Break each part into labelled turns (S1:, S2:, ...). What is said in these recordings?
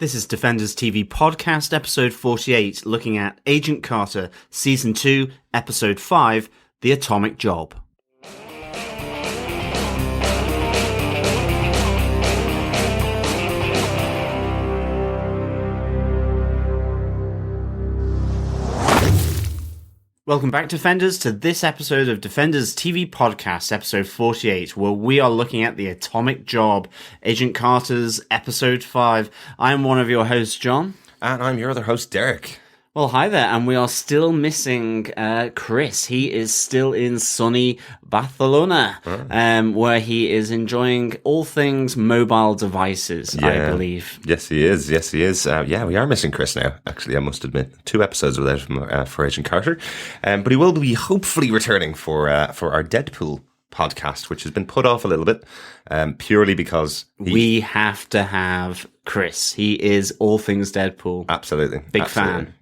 S1: This is Defenders TV Podcast, episode 48, looking at Agent Carter, season 2, episode 5, The Atomic Job. Welcome back, Defenders, to this episode of Defenders TV Podcast, episode 48, where we are looking at The Atomic Job, Agent Carter's episode 5. I am one of your hosts, John.
S2: And I'm your other host, Derek.
S1: Well, hi there, and we are still missing Chris. He is still in sunny Barcelona, where he is enjoying all things mobile devices, I believe.
S2: Yes, he is. Yeah, we are missing Chris now, actually, I must admit. 2 episodes without him for Agent Carter. But he will be hopefully returning for our Deadpool podcast, which has been put off a little bit, purely because
S1: we have to have Chris. He is all things Deadpool.
S2: Absolutely.
S1: Big fan.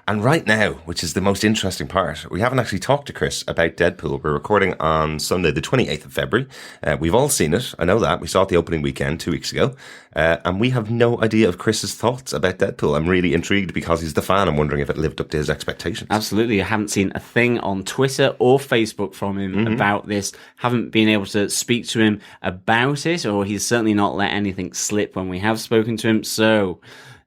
S2: And right now, which is the most interesting part, we haven't actually talked to Chris about Deadpool. We're recording on Sunday, the 28th of February. We've all seen it. I know that. We saw it the opening weekend 2 weeks ago. And we have no idea of Chris's thoughts about Deadpool. I'm really intrigued because he's the fan. I'm wondering if it lived up to his expectations.
S1: Absolutely. I haven't seen a thing on Twitter or Facebook from him about this. Haven't been able to speak to him about it, or he's certainly not let anything slip when we have spoken to him. So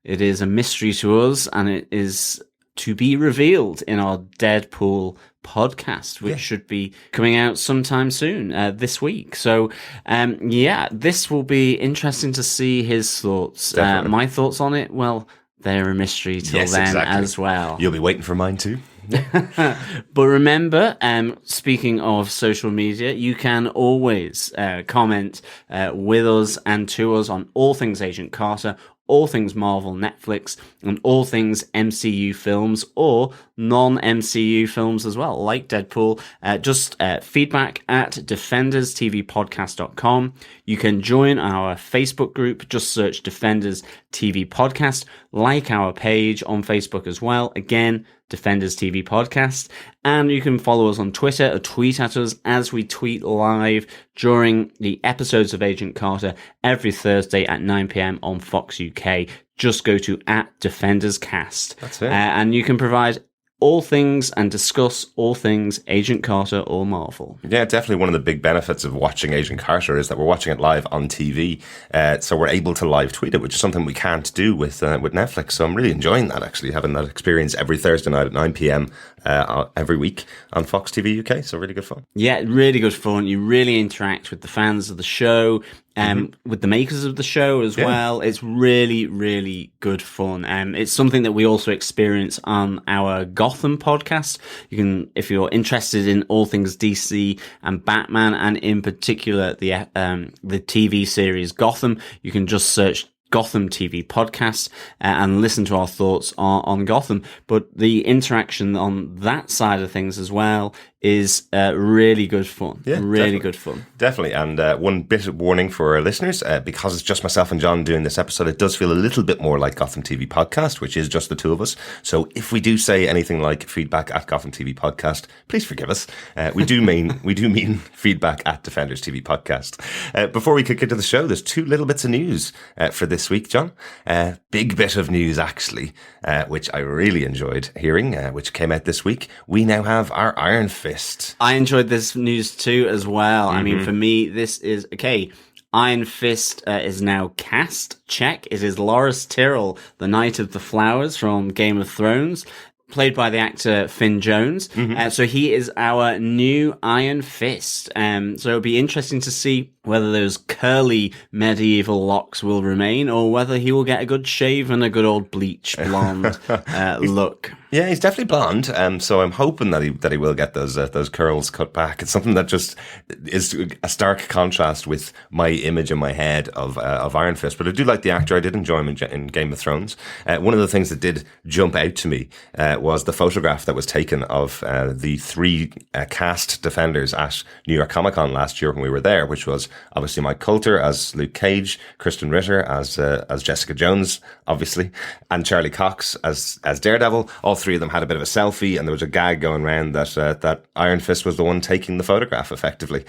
S1: it is a mystery to us, and it is to be revealed in our Deadpool podcast, which should be coming out sometime soon this week. So this will be interesting to see his thoughts. My thoughts on it, well, they're a mystery till then as well.
S2: You'll be waiting for mine too.
S1: But remember, speaking of social media, you can always comment with us and to us on all things Agent Carter, all things Marvel, Netflix, and all things MCU films or non-MCU films as well, like Deadpool. Just feedback at defenderstvpodcast.com. You can join our Facebook group. Just search Defenders TV Podcast. Like our page on Facebook as well. Again, Defenders TV Podcast. And you can follow us on Twitter or tweet at us as we tweet live during the episodes of Agent Carter every Thursday at 9 p.m. on Fox UK. Just go to @DefendersCast.
S2: That's it.
S1: And you can provide all things and discuss all things Agent Carter or Marvel.
S2: Yeah, definitely one of the big benefits of watching Agent Carter is that we're watching it live on TV, so we're able to live tweet it, which is something we can't do with Netflix. So I'm really enjoying that, actually, having that experience every Thursday night at 9 p.m. Every week on Fox TV UK. So really good fun.
S1: Yeah, really good fun. You really interact with the fans of the show, with the makers of the show as well. It's really, really good fun. It's something that we also experience on our Gotham podcast. You can, if you're interested in all things DC and Batman, and in particular the TV series Gotham, you can just search Gotham TV Podcast and listen to our thoughts on Gotham. But the interaction on that side of things as well is really good fun. Yeah, really good fun.
S2: Definitely. And one bit of warning for our listeners, because it's just myself and John doing this episode, it does feel a little bit more like Gotham TV Podcast, which is just the two of us. So if we do say anything like feedback at Gotham TV Podcast, please forgive us. We do mean feedback at Defenders TV Podcast. Before we kick into the show, there's 2 little bits of news for this week, John. Big bit of news, actually, which I really enjoyed hearing, which came out this week. We now have our Iron Fist.
S1: I enjoyed this news too as well. I mean, for me, this is okay. Iron Fist is now cast. Check. It is Loras Tyrell, the Knight of the Flowers from Game of Thrones, played by the actor Finn Jones. So he is our new Iron Fist. So it'll be interesting to see whether those curly medieval locks will remain or whether he will get a good shave and a good old bleach blonde look.
S2: Yeah, he's definitely blonde, so I'm hoping that he will get those curls cut back. It's something that just is a stark contrast with my image in my head of Iron Fist. But I do like the actor. I did enjoy him in Game of Thrones. One of the things that did jump out to me was the photograph that was taken of the 3 cast Defenders at New York Comic Con last year when we were there, which was obviously Mike Coulter as Luke Cage, Kristen Ritter as Jessica Jones, obviously, and Charlie Cox as Daredevil. All 3 of them had a bit of a selfie, and there was a gag going around that Iron Fist was the one taking the photograph, effectively.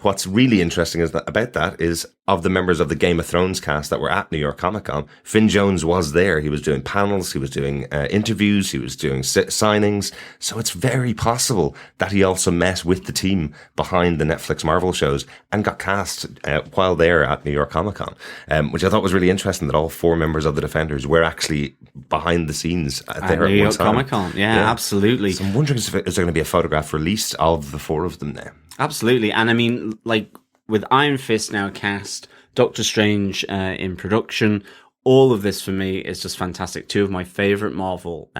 S2: what's really interesting is that about that is of the members of the Game of Thrones cast that were at New York Comic Con, Finn Jones was there. He was doing panels, he was doing interviews, he was doing signings. So it's very possible that he also met with the team behind the Netflix Marvel shows and got cast while there at New York Comic Con, which I thought was really interesting, that all 4 members of the Defenders were actually behind the scenes there
S1: at New York Comic Con. Yeah, absolutely.
S2: So I'm wondering, is there going to be a photograph released of the 4 of them now?
S1: Absolutely. And I mean, like, with Iron Fist now cast, Doctor Strange in production, all of this for me is just fantastic. 2 of my favorite Marvel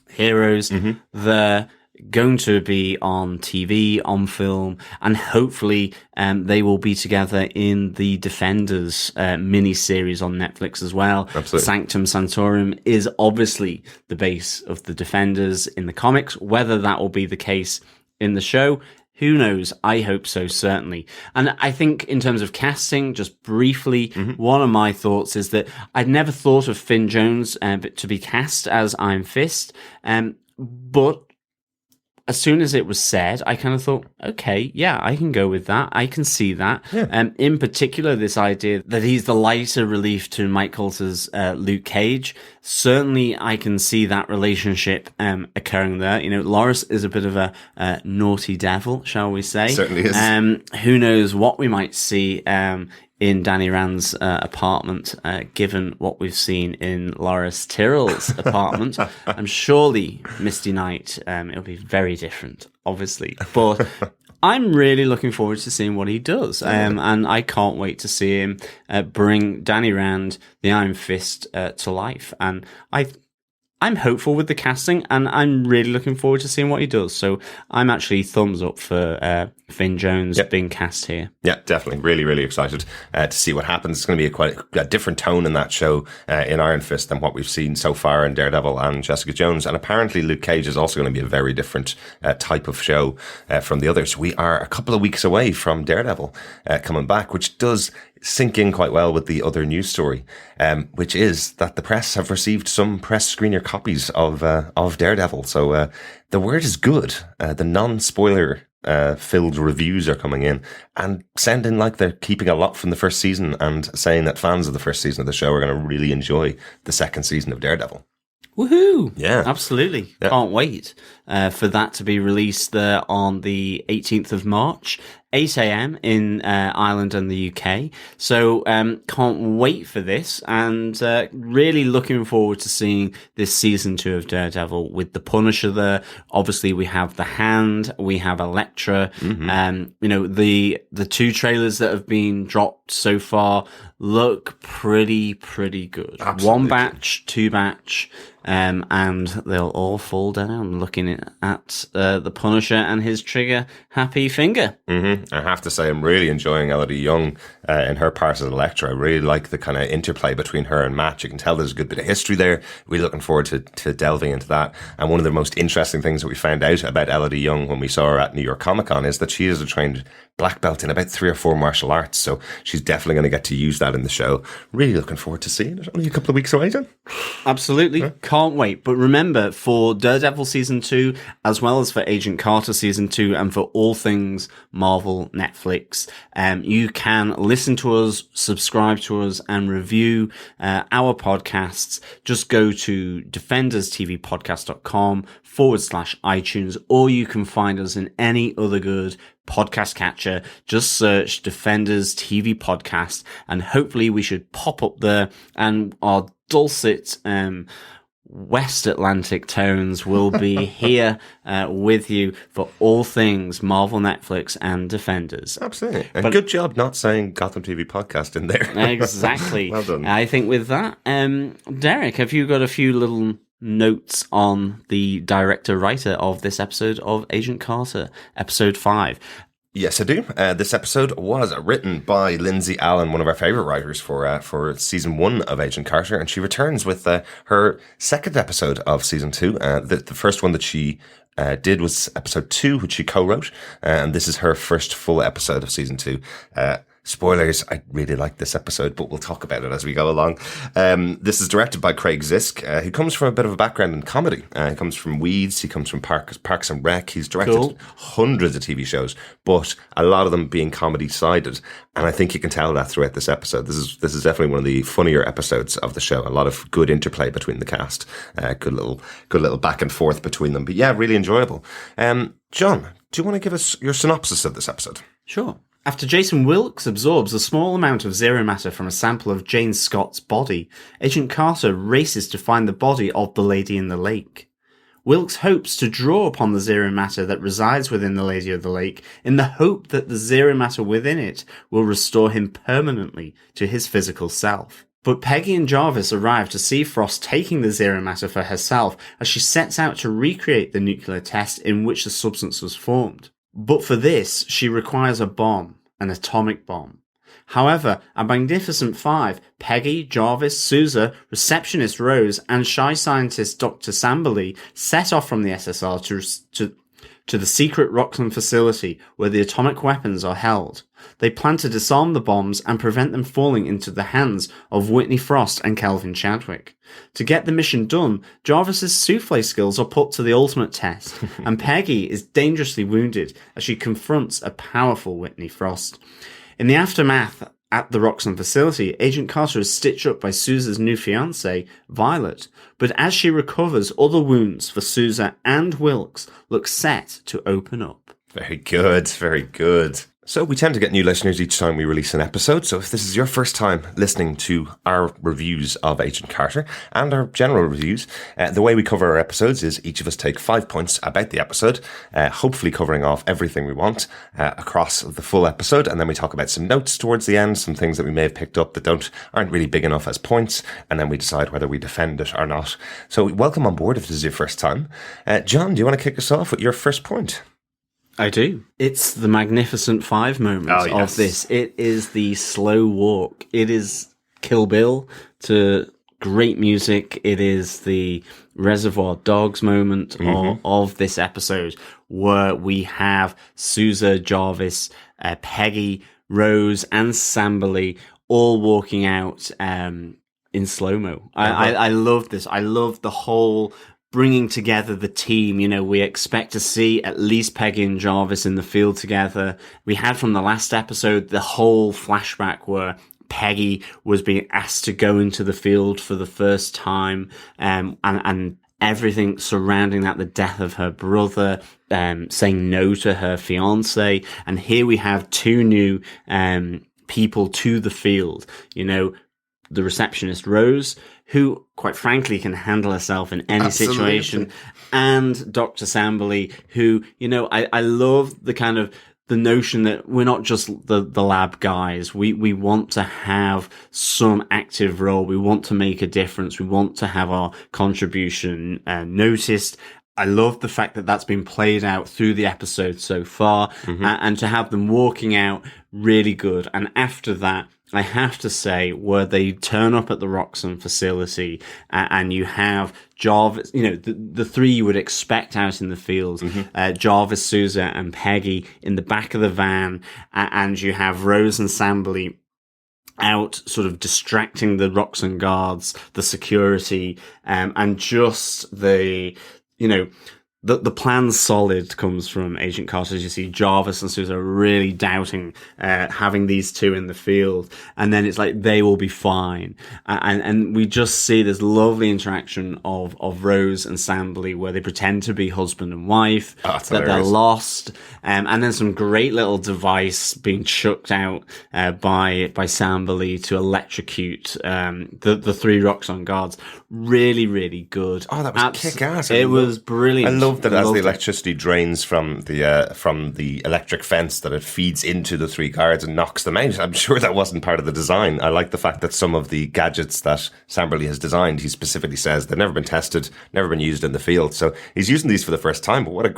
S1: heroes. They're going to be on TV, on film, and hopefully they will be together in the Defenders mini-series on Netflix as well.
S2: Absolutely.
S1: Sanctum Sanctorum is obviously the base of the Defenders in the comics. Whether that will be the case in the show, who knows? I hope so, certainly. And I think in terms of casting, just briefly, one of my thoughts is that I'd never thought of Finn Jones to be cast as Iron Fist, but as soon as it was said, I kind of thought, okay, yeah, I can go with that. I can see that. Yeah. In particular, this idea that he's the lighter relief to Mike Coulter's Luke Cage. Certainly, I can see that relationship occurring there. You know, Loris is a bit of a naughty devil, shall we say.
S2: Certainly is.
S1: Who knows what we might see in Danny Rand's apartment, given what we've seen in Loris Tyrrell's apartment. I'm surely Misty Knight, it'll be very different, obviously. But I'm really looking forward to seeing what he does. And I can't wait to see him bring Danny Rand, the Iron Fist, to life. And I'm hopeful with the casting, and I'm really looking forward to seeing what he does. So I'm actually thumbs up for Finn Jones being cast here.
S2: Yeah, definitely. Really, really excited to see what happens. It's going to be quite a different tone in that show in Iron Fist than what we've seen so far in Daredevil and Jessica Jones. And apparently Luke Cage is also going to be a very different type of show from the others. We are a couple of weeks away from Daredevil coming back, which does sink in quite well with the other news story, which is that the press have received some press screener copies of Daredevil. So the word is good. The non-spoiler filled reviews are coming in and sounding like they're keeping a lot from the first season and saying that fans of the first season of the show are going to really enjoy the second season of Daredevil.
S1: Woohoo!
S2: Yeah.
S1: Absolutely.
S2: Yeah.
S1: Can't wait for that to be released there on the 18th of March, 8 a.m. in Ireland and the UK. So can't wait for this, and really looking forward to seeing this season 2 of Daredevil with the Punisher there. Obviously, we have the Hand, we have Elektra. You know, the 2 trailers that have been dropped so far look pretty good.
S2: Absolutely.
S1: 1 batch, 2 batch. And they'll all fall down looking at the Punisher and his trigger happy finger.
S2: I have to say, I'm really enjoying Elodie Young in her part as Elektra. I really like the kind of interplay between her and Matt. You can tell there's a good bit of history there. We're looking forward to delving into that. And one of the most interesting things that we found out about Elodie Young when we saw her at New York Comic Con is that she is a trained black belt in about 3 or 4 martial arts. So she's definitely going to get to use that in the show. Really looking forward to seeing it. Only a couple of weeks away, John.
S1: Absolutely. Yeah. Can't wait. But remember, for Daredevil Season 2, as well as for Agent Carter Season 2, and for all things Marvel Netflix, you can listen to us, subscribe to us, and review our podcasts. Just go to defenderstvpodcast.com/iTunes, or you can find us in any other good podcast catcher. Just search Defenders TV Podcast, and hopefully we should pop up there, and our dulcet West Atlantic tones will be here with you for all things Marvel, Netflix, and Defenders.
S2: Absolutely. And good job not saying Gotham TV Podcast in there.
S1: Exactly.
S2: Well done.
S1: I think with that, Derek, have you got a few little notes on the director-writer of this episode of Agent Carter, episode 5?
S2: Yes, I do. This episode was written by Lindsay Allen, one of our favourite writers for season 1 of Agent Carter, and she returns with her second episode of season 2. The first one that she did was episode 2, which she co-wrote, and this is her first full episode of season 2. Spoilers, I really like this episode, but we'll talk about it as we go along. This is directed by Craig Zisk, who comes from a bit of a background in comedy. He comes from Weeds, he comes from Parks and Rec. He's directed hundreds of TV shows, but a lot of them being comedy-sided. And I think you can tell that throughout this episode. This is definitely one of the funnier episodes of the show. A lot of good interplay between the cast. Good little back and forth between them. But yeah, really enjoyable. John, do you want to give us your synopsis of this episode?
S1: Sure. After Jason Wilkes absorbs a small amount of zero matter from a sample of Jane Scott's body, Agent Carter races to find the body of the Lady in the Lake. Wilkes hopes to draw upon the zero matter that resides within the Lady of the Lake in the hope that the zero matter within it will restore him permanently to his physical self. But Peggy and Jarvis arrive to see Frost taking the zero matter for herself as she sets out to recreate the nuclear test in which the substance was formed. But for this, she requires a bomb, an atomic bomb. However, a magnificent five, Peggy, Jarvis, Sousa, receptionist Rose, and shy scientist Dr. Samberly, set off from the SSR to the secret Roxxon facility where the atomic weapons are held. They plan to disarm the bombs and prevent them falling into the hands of Whitney Frost and Kelvin Chadwick. To get the mission done, Jarvis's souffle skills are put to the ultimate test, and Peggy is dangerously wounded as she confronts a powerful Whitney Frost. In the aftermath at the Roxxon facility, Agent Carter is stitched up by Sousa's new fiancée, Violet, but as she recovers, other wounds for Sousa and Wilkes look set to open up.
S2: Very good, very good. So we tend to get new listeners each time we release an episode. So if this is your first time listening to our reviews of Agent Carter and our general reviews, the way we cover our episodes is each of us take 5 points about the episode, hopefully covering off everything we want across the full episode. And then we talk about some notes towards the end, some things that we may have picked up that aren't really big enough as points. And then we decide whether we defend it or not. So welcome on board if this is your first time. John, do you want to kick us off with your first point?
S1: I do. It's the Magnificent Five moment of this. It is the slow walk. It is Kill Bill to great music. It is the Reservoir Dogs moment of this episode where we have Sousa, Jarvis, Peggy, Rose, and Samberly all walking out in slow-mo. I love this. I love the whole bringing together the team. You know, we expect to see at least Peggy and Jarvis in the field together. We had from the last episode the whole flashback where Peggy was being asked to go into the field for the first time, and everything surrounding that, the death of her brother, saying no to her fiance. And here we have two new people to the field, you know, the receptionist Rose, who quite frankly can handle herself in any situation, and Dr. Samberly, who, you know, I love the kind of the notion that we're not just the lab guys. We want to have some active role. We want to make a difference. We want to have our contribution noticed. I love the fact that that's been played out through the episode so far, and to have them walking out really good. And after that, I have to say, where they turn up at the Roxxon facility and you have Jarvis, you know, the three you would expect out in the field, Jarvis, Sousa, and Peggy in the back of the van, and you have Rose and Samberly out sort of distracting the Roxxon guards, the security, and just the, you know, the plan solid comes from Agent Carter. As you see, Jarvis and Sousa are really doubting having these two in the field, and then it's like they will be fine. And we just see this lovely interaction of Rose and Samberly where they pretend to be husband and wife, that they're lost, and then some great little device being chucked out by Samberly to electrocute the three Roxxon guards. Really, really good.
S2: Oh, that was kick-ass.
S1: It was brilliant.
S2: I love that as the electricity drains from the electric fence, that it feeds into the three guards and knocks them out. I'm sure that wasn't part of the design. I like the fact that some of the gadgets that Samberly has designed, he specifically says they've never been tested, never been used in the field. So he's using these for the first time. But what a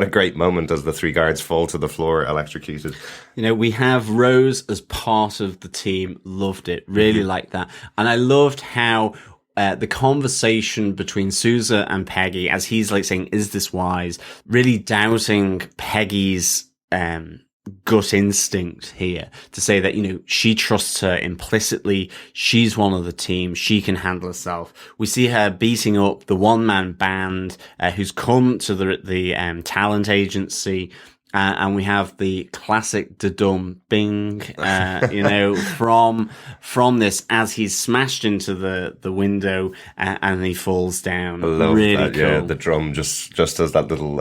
S2: great moment as the three guards fall to the floor electrocuted.
S1: You know, we have Rose as part of the team. Loved it. Really liked that. And I loved how the conversation between Sousa and Peggy, as he's like saying, is this wise? Really doubting Peggy's gut instinct here to say that, she trusts her implicitly. She's one of the team. She can handle herself. We see her beating up the one-man band who's come to the talent agency. And we have the classic da-dum bing, from this as he's smashed into the window and he falls down.
S2: I love
S1: really
S2: that,
S1: cool.
S2: yeah. The drum just as that little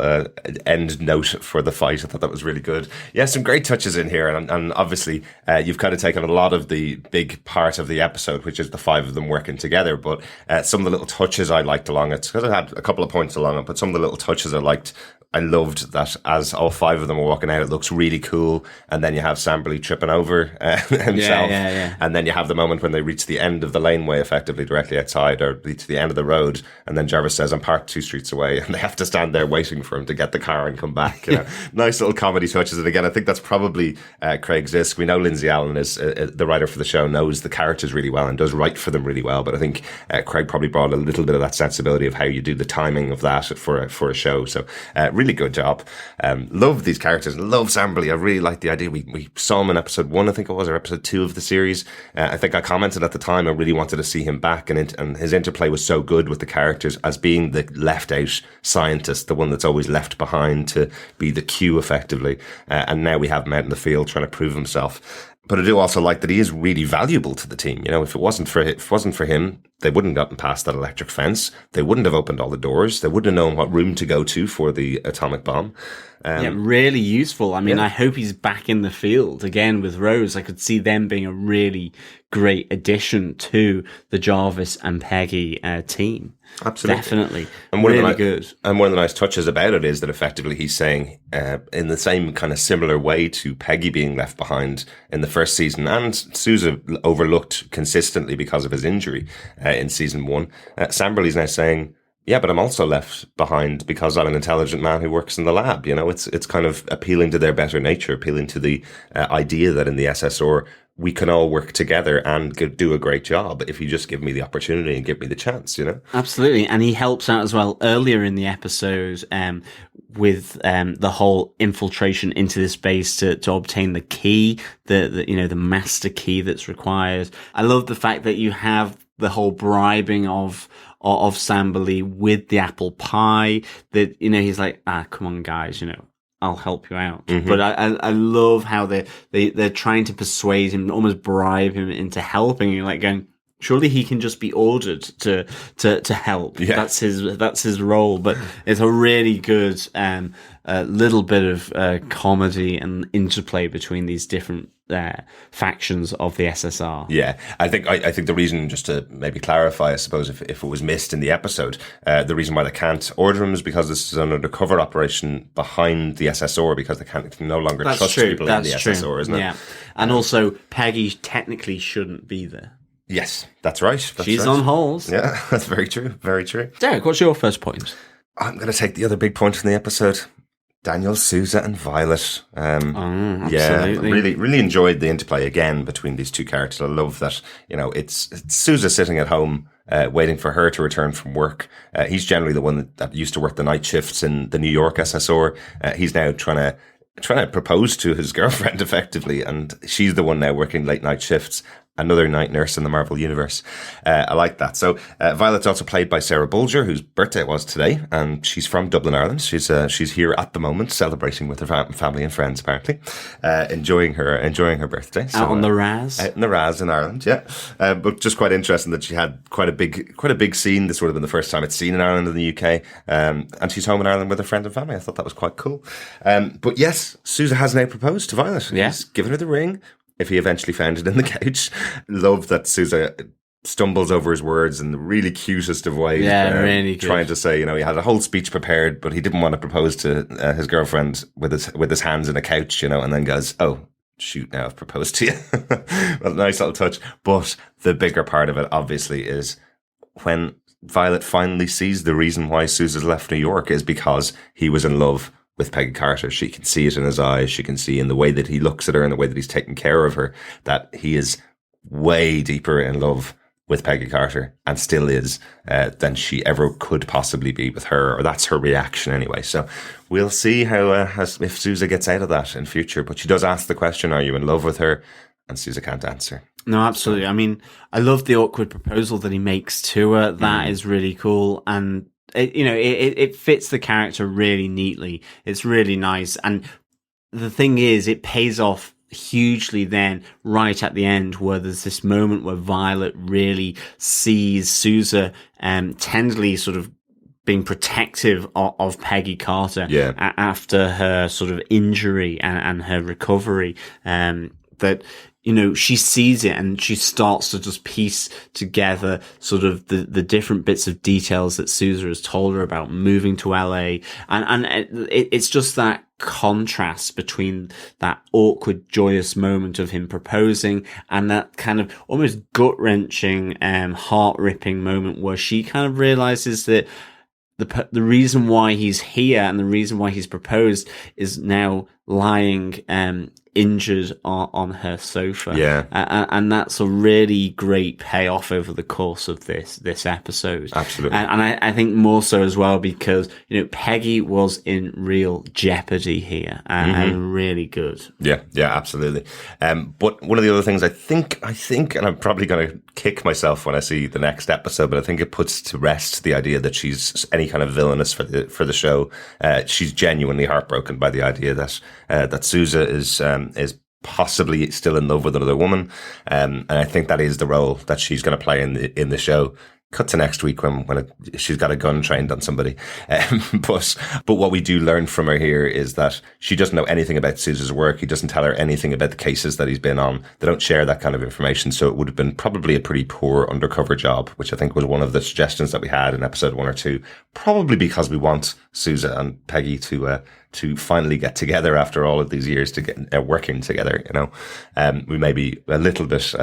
S2: end note for the fight. I thought that was really good. Yeah, some great touches in here. And obviously, you've kind of taken a lot of the big part of the episode, which is the five of them working together. But some of the little touches I liked along it, because I had a couple of points along it, but some of the little touches I liked. I loved that as all five of them are walking out, it looks really cool. And then you have Samberly tripping over himself.
S1: Yeah.
S2: And then you have the moment when they reach the end of the laneway, effectively directly outside, or to the end of the road. And then Jarvis says, I'm parked 2 streets away. And they have to stand there waiting for him to get the car and come back. Nice little comedy touches. And again, I think that's probably Craig Zisk. We know Lindsay Allen is the writer for the show, knows the characters really well and does write for them really well. But I think Craig probably brought a little bit of that sensibility of how you do the timing of that for a show. So really good job. Love these characters. Love Samberly. I really like the idea. We saw him in episode 1, I think it was, or episode 2 of the series. I think I commented at the time I really wanted to see him back, and his interplay was so good with the characters as being the left out scientist, the one that's always left behind to be the Q effectively. And now we have him out in the field trying to prove himself. But I do also like that he is really valuable to the team. If it wasn't for him, they wouldn't have gotten past that electric fence. They wouldn't have opened all the doors. They wouldn't have known what room to go to for the atomic bomb.
S1: Really useful. I mean, I hope he's back in the field again with Rose. I could see them being a really great addition to the Jarvis and Peggy team.
S2: Absolutely.
S1: Definitely.
S2: And
S1: really good.
S2: And one of the nice touches about it is that effectively he's saying, in the same kind of similar way to Peggy being left behind in the first season, and Sousa overlooked consistently because of his injury in season 1, Samberly's now saying, yeah, but I'm also left behind because I'm an intelligent man who works in the lab. It's kind of appealing to their better nature, appealing to the idea that in the SSR, we can all work together and do a great job if you just give me the opportunity and give me the chance,
S1: Absolutely. And he helps out as well earlier in the episode with the whole infiltration into this base to obtain the key, the master key that's required. I love the fact that you have the whole bribing of Samberly with the apple pie, that, he's like, come on guys, I'll help you out. Mm-hmm. But I love how they're trying to persuade him, almost bribe him into helping. You're like going, surely he can just be ordered to help. Yeah. That's his role. But it's a really good little bit of comedy and interplay between these different factions of the SSR.
S2: Yeah, I think the reason, just to maybe clarify, I suppose, if it was missed in the episode, the reason why they can't order him is because this is an undercover operation behind the SSR, because they can no longer trust people in the SSR, isn't it? Yeah,
S1: and also Peggy technically shouldn't be there.
S2: Yes, that's right.
S1: She's on hold.
S2: Yeah, that's very true. Very true.
S1: Derek, what's your first point?
S2: I'm going to take the other big point from the episode. Daniel, Sousa and Violet.
S1: Absolutely.
S2: Yeah, really enjoyed the interplay again between these two characters. I love that, it's Sousa sitting at home waiting for her to return from work. He's generally the one that used to work the night shifts in the New York SSR. He's now trying to propose to his girlfriend effectively, and she's the one now working late night shifts. Another night nurse in the Marvel Universe. I like that. So Violet's also played by Sarah Bulger, whose birthday it was today, and she's from Dublin, Ireland. She's here at the moment, celebrating with her family and friends, apparently, enjoying her birthday.
S1: Out on the Raz,
S2: out in the Raz in Ireland, yeah. But just quite interesting that she had quite a big scene. This would have been the first time it's seen in Ireland and the UK, and she's home in Ireland with her friend and family. I thought that was quite cool. But yes, Sousa has now proposed to Violet.
S1: Yeah.
S2: He's given her the ring. If he eventually found it in the couch. Love that Sousa stumbles over his words in the really cutest of ways.
S1: Yeah, really good.
S2: Trying to say, he had a whole speech prepared, but he didn't want to propose to his girlfriend with his hands in a couch, and then goes, oh, shoot, now I've proposed to you. Well, nice little touch. But the bigger part of it, obviously, is when Violet finally sees the reason why Sousa's left New York is because he was in love with Peggy Carter. She can see it in his eyes. She can see in the way that he looks at her and the way that he's taking care of her that he is way deeper in love with Peggy Carter and still is than she ever could possibly be with her, or that's her reaction anyway. So we'll see how if Sousa gets out of that in future. But she does ask the question, "Are you in love with her?" And Sousa can't answer.
S1: No, absolutely. I mean, I love the awkward proposal that he makes to her. That is really cool. And, it fits the character really neatly. It's really nice. And the thing is, it pays off hugely then right at the end, where there's this moment where Violet really sees Sousa tenderly sort of being protective of Peggy Carter after her sort of injury and her recovery. That, she sees it and she starts to just piece together sort of the different bits of details that Sousa has told her about moving to LA. And it's just that contrast between that awkward, joyous moment of him proposing and that kind of almost gut-wrenching, heart-ripping moment where she kind of realizes that the reason why he's here and the reason why he's proposed is now lying injured on her sofa.
S2: Yeah.
S1: And that's a really great payoff over the course of this episode.
S2: Absolutely.
S1: And I think more so as well because, Peggy was in real jeopardy here and really good.
S2: Yeah, absolutely. But one of the other things I think, and I'm probably going to kick myself when I see the next episode, but I think it puts to rest the idea that she's any kind of villainous for the show. She's genuinely heartbroken by the idea that Sousa is possibly still in love with another woman, and I think that is the role that she's going to play in the show. Cut to next week when she's got a gun trained on somebody. But what we do learn from her here is that she doesn't know anything about Sousa's work. He doesn't tell her anything about the cases that he's been on. They don't share that kind of information. So it would have been probably a pretty poor undercover job, which I think was one of the suggestions that we had in episode 1 or 2, probably because we want Sousa and Peggy to finally get together after all of these years to get working together. We may be a little bit,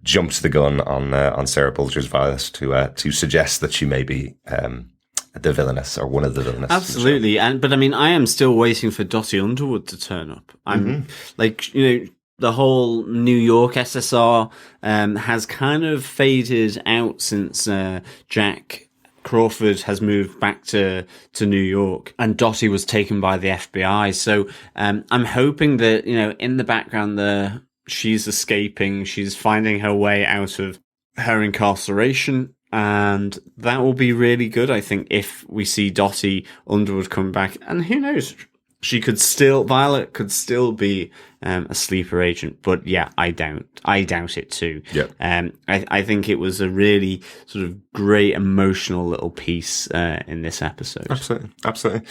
S2: jumped the gun on Sarah Bulger's Violet to suggest that she may be the villainess or one of the villainous.
S1: Absolutely, but I mean, I am still waiting for Dottie Underwood to turn up. I'm the whole New York SSR has kind of faded out since Jack Crawford has moved back to New York and Dottie was taken by the FBI. So I'm hoping that in the background there, she's escaping, she's finding her way out of her incarceration, and that will be really good, I think, if we see Dottie Underwood come back. And who knows, Violet could still be a sleeper agent, but yeah, I doubt it too.
S2: Yeah.
S1: I think it was a really sort of great emotional little piece in this episode.
S2: Absolutely.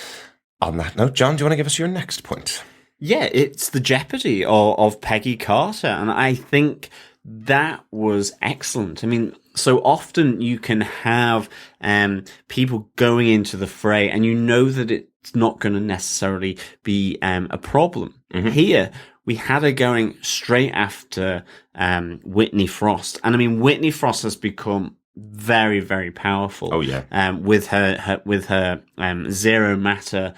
S2: On that note, John, do you want to give us your next point?
S1: Yeah, it's the jeopardy of Peggy Carter, and I think that was excellent. I mean, so often you can have people going into the fray, and that it's not going to necessarily be a problem. Here, we had her going straight after Whitney Frost, and I mean, Whitney Frost has become very, very powerful.
S2: Oh yeah,
S1: with her zero matter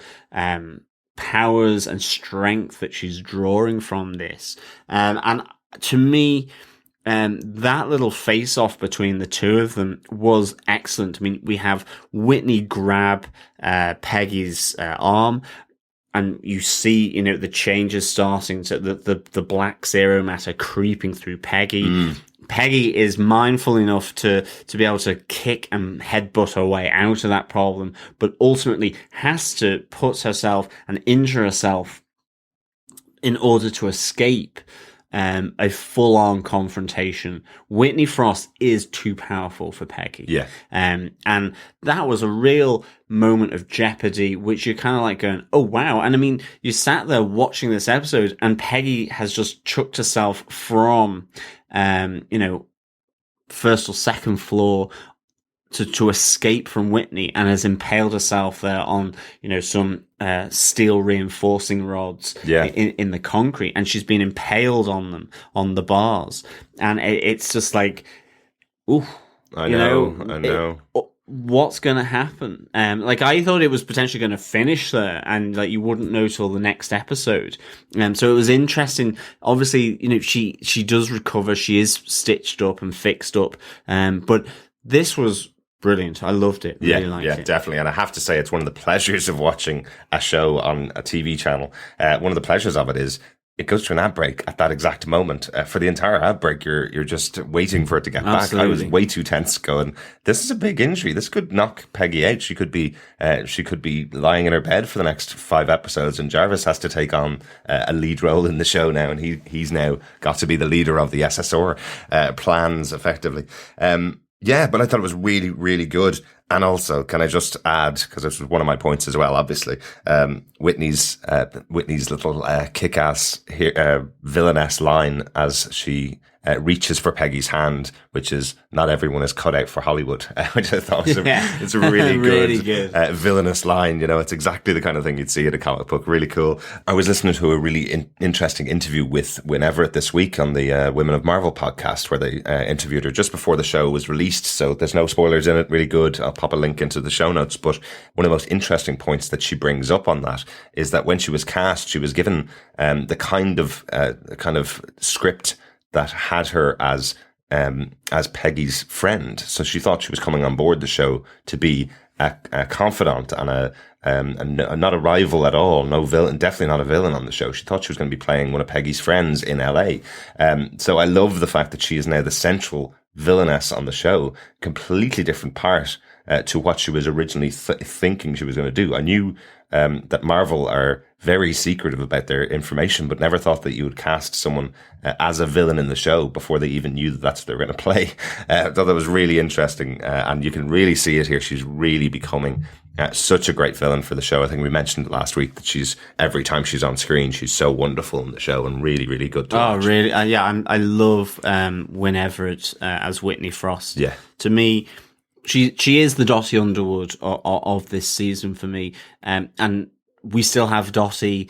S1: powers and strength that she's drawing from this. And to me, that little face-off between the two of them was excellent. I mean, we have Whitney grab Peggy's arm, and you see, the changes starting to the black zero matter creeping through Peggy. Peggy is mindful enough to be able to kick and headbutt her way out of that problem, but ultimately has to put herself and injure herself in order to escape a full-on confrontation. Whitney Frost is too powerful for Peggy.
S2: Yeah.
S1: And that was a real moment of jeopardy, which you're kind of like going, oh, wow. And I mean, you sat there watching this episode and Peggy has just chucked herself from, first or second floor to escape from Whitney, and has impaled herself there on, some steel reinforcing rods in the concrete, and she's been impaled on them, on the bars. And it's just like, ooh.
S2: I know.
S1: what's going to happen. Like, I thought it was potentially going to finish there, and like you wouldn't know till the next episode. So it was interesting. Obviously, you know, she does recover. She is stitched up and fixed up. But this was brilliant. I loved it. Really liked it.
S2: Definitely. And I have to say, it's one of the pleasures of watching a show on a TV channel. One of the pleasures of it is it goes to an ad break at that exact moment. For the entire ad break, you're just waiting for it to get back. I was way too tense going, this is a big injury. This could knock Peggy out. She could be lying in her bed for the next 5 episodes, and Jarvis has to take on a lead role in the show now, and he's now got to be the leader of the SSR plans, effectively. But I thought it was really, really good. And also, can I just add, because this was one of my points as well, obviously, Whitney's little kick-ass villainess line as she reaches for Peggy's hand, which is "not everyone is cut out for Hollywood," which I thought was it's a really good villainous line. You know, it's exactly the kind of thing you'd see in a comic book. Really cool. I was listening to a really interesting interview with Win Everett this week on the Women of Marvel podcast, where they interviewed her just before the show was released. So there's no spoilers in it. Really good. I'll pop a link into the show notes. But one of the most interesting points that she brings up on that is that when she was cast, she was given the kind of script that had her as Peggy's friend. So she thought she was coming on board the show to be a confidant and not a rival at all. No villain, definitely not a villain on the show. She thought she was going to be playing one of Peggy's friends in LA. So I love the fact that she is now the central villainess on the show. Completely different part to what she was originally thinking she was going to do. I knew that Marvel are very secretive about their information, but never thought that you would cast someone as a villain in the show before they even knew that that's what they were going to play. I thought that was really interesting, and you can really see it here. She's really becoming such a great villain for the show. I think we mentioned it last week that every time she's on screen, she's so wonderful in the show and really, really good to watch.
S1: Oh, really? I love Win Everett as Whitney Frost.
S2: Yeah.
S1: To me, she is the Dottie Underwood of this season for me, and we still have Dottie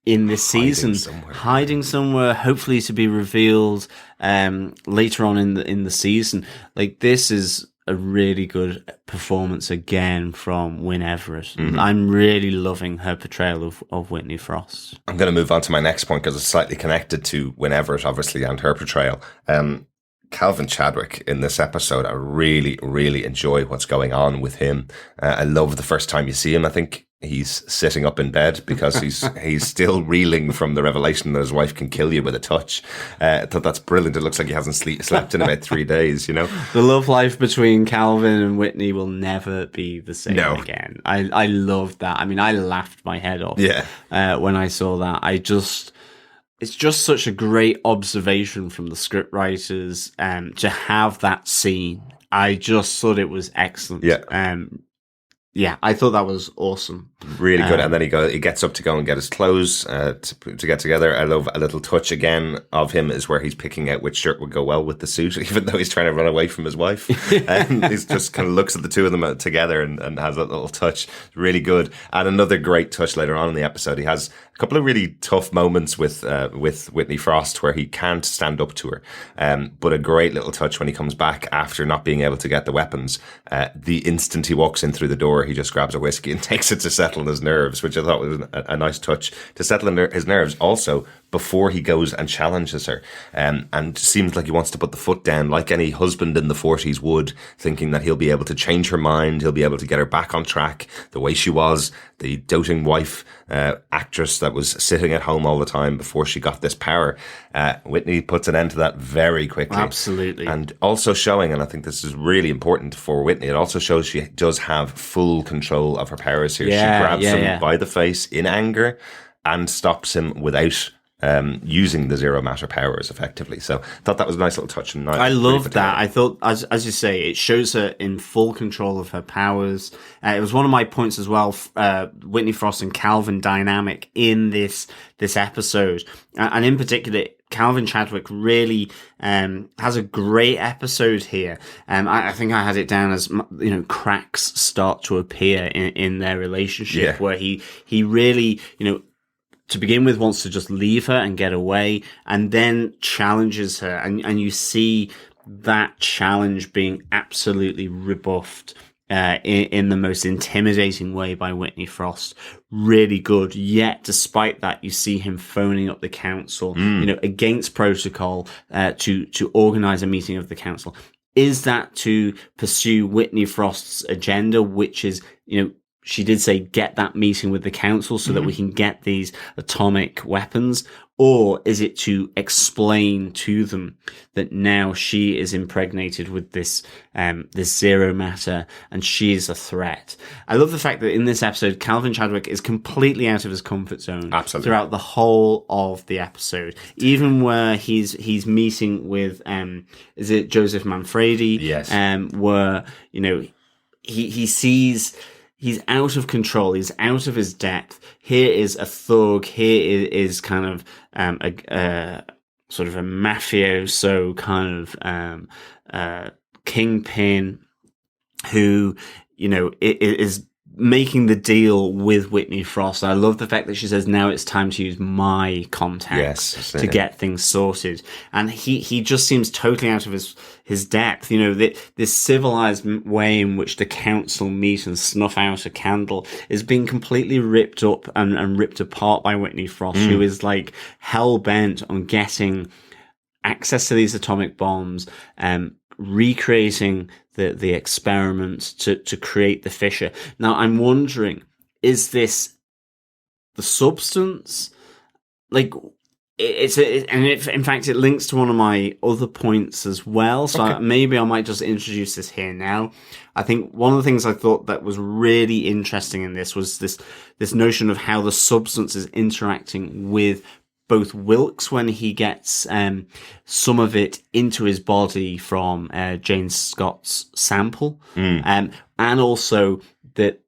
S1: in this season, hiding somewhere, hopefully to be revealed later on in the season. Like, this is a really good performance again from Win Everett. Mm-hmm. I'm really loving her portrayal of Whitney Frost.
S2: I'm going to move on to my next point because it's slightly connected to Win Everett, obviously, and her portrayal. Calvin Chadwick in this episode, I really, really enjoy what's going on with him. I love the first time you see him. I think he's sitting up in bed because he's still reeling from the revelation that his wife can kill you with a touch. I thought that's brilliant. It looks like he hasn't slept in about 3 days, you know?
S1: The love life between Calvin and Whitney will never be the same again. I loved that. I mean, I laughed my head off when I saw that. It's just such a great observation from the script writers to have that scene. I just thought it was excellent. Yeah, I thought that was awesome.
S2: Really good. And then he gets up to go and get his clothes to get together. I love a little touch again of him is where he's picking out which shirt would go well with the suit, even though he's trying to run away from his wife. And he just kind of looks at the two of them together and has that little touch. Really good. And another great touch later on in the episode. He has a couple of really tough moments with Whitney Frost where he can't stand up to her. But a great little touch when he comes back after not being able to get the weapons. The instant he walks in through the door, he just grabs a whiskey and takes it to settle his nerves, which I thought was a nice touch to settle his nerves also before he goes and challenges her. And seems like he wants to put the foot down like any husband in the 40s would, thinking that he'll be able to change her mind, he'll be able to get her back on track the way she was, the doting wife actress that was sitting at home all the time before she got this power. Whitney puts an end to that very quickly.
S1: Absolutely.
S2: And also showing, and I think this is really important for Whitney, it also shows she does have full control of her powers here. She grabs him by the face in anger and stops him without using the zero matter powers effectively. So I thought that was a nice little touch. And
S1: I love that. I thought, as you say, it shows her in full control of her powers. It was one of my points as well, Whitney Frost and Calvin dynamic in this episode. And in particular, Calvin Chadwick really has a great episode here. I think I had it down as, cracks start to appear in their relationship where he really, to begin with, wants to just leave her and get away, and then challenges her. And you see that challenge being absolutely rebuffed in the most intimidating way by Whitney Frost. Really good. Yet, despite that, you see him phoning up the council, against protocol, to organize a meeting of the council. Is that to pursue Whitney Frost's agenda, which is, she did say, get that meeting with the council so that we can get these atomic weapons? Or is it to explain to them that now she is impregnated with this zero matter and she is a threat? I love the fact that in this episode, Calvin Chadwick is completely out of his comfort zone.
S2: Absolutely.
S1: Throughout the whole of the episode. Even where he's meeting with, is it Joseph Manfredi?
S2: Yes.
S1: Where, he sees he's out of control. He's out of his depth. Here is a thug. Here is kind of a sort of a mafioso kind of kingpin who, is making the deal with Whitney Frost. I love the fact that she says, now it's time to use my contacts to get things sorted. And he just seems totally out of his depth. This civilized way in which the council meet and snuff out a candle is being completely ripped up and ripped apart by Whitney Frost, who is like hell-bent on getting access to these atomic bombs, recreating the experiment to create the fissure. Now, I'm wondering, is this the substance? Like, in fact, it links to one of my other points as well. So maybe I might just introduce this here now. I think one of the things I thought that was really interesting in this was this notion of how the substance is interacting with both Wilkes when he gets some of it into his body from Jane Scott's sample, and also that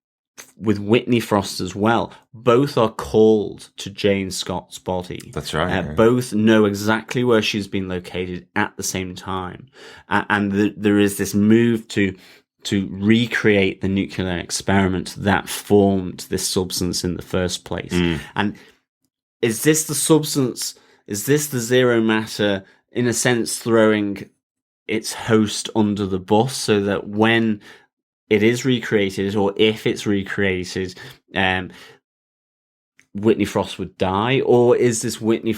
S1: with Whitney Frost as well. Both are called to Jane Scott's body.
S2: That's right.
S1: Both know exactly where she's been located at the same time, and there is this move to recreate the nuclear experiment that formed this substance in the first place. And is this the substance? Is this the zero matter, in a sense, throwing its host under the bus so that when it is recreated, or if it's recreated, Whitney Frost would die? Or is this Whitney,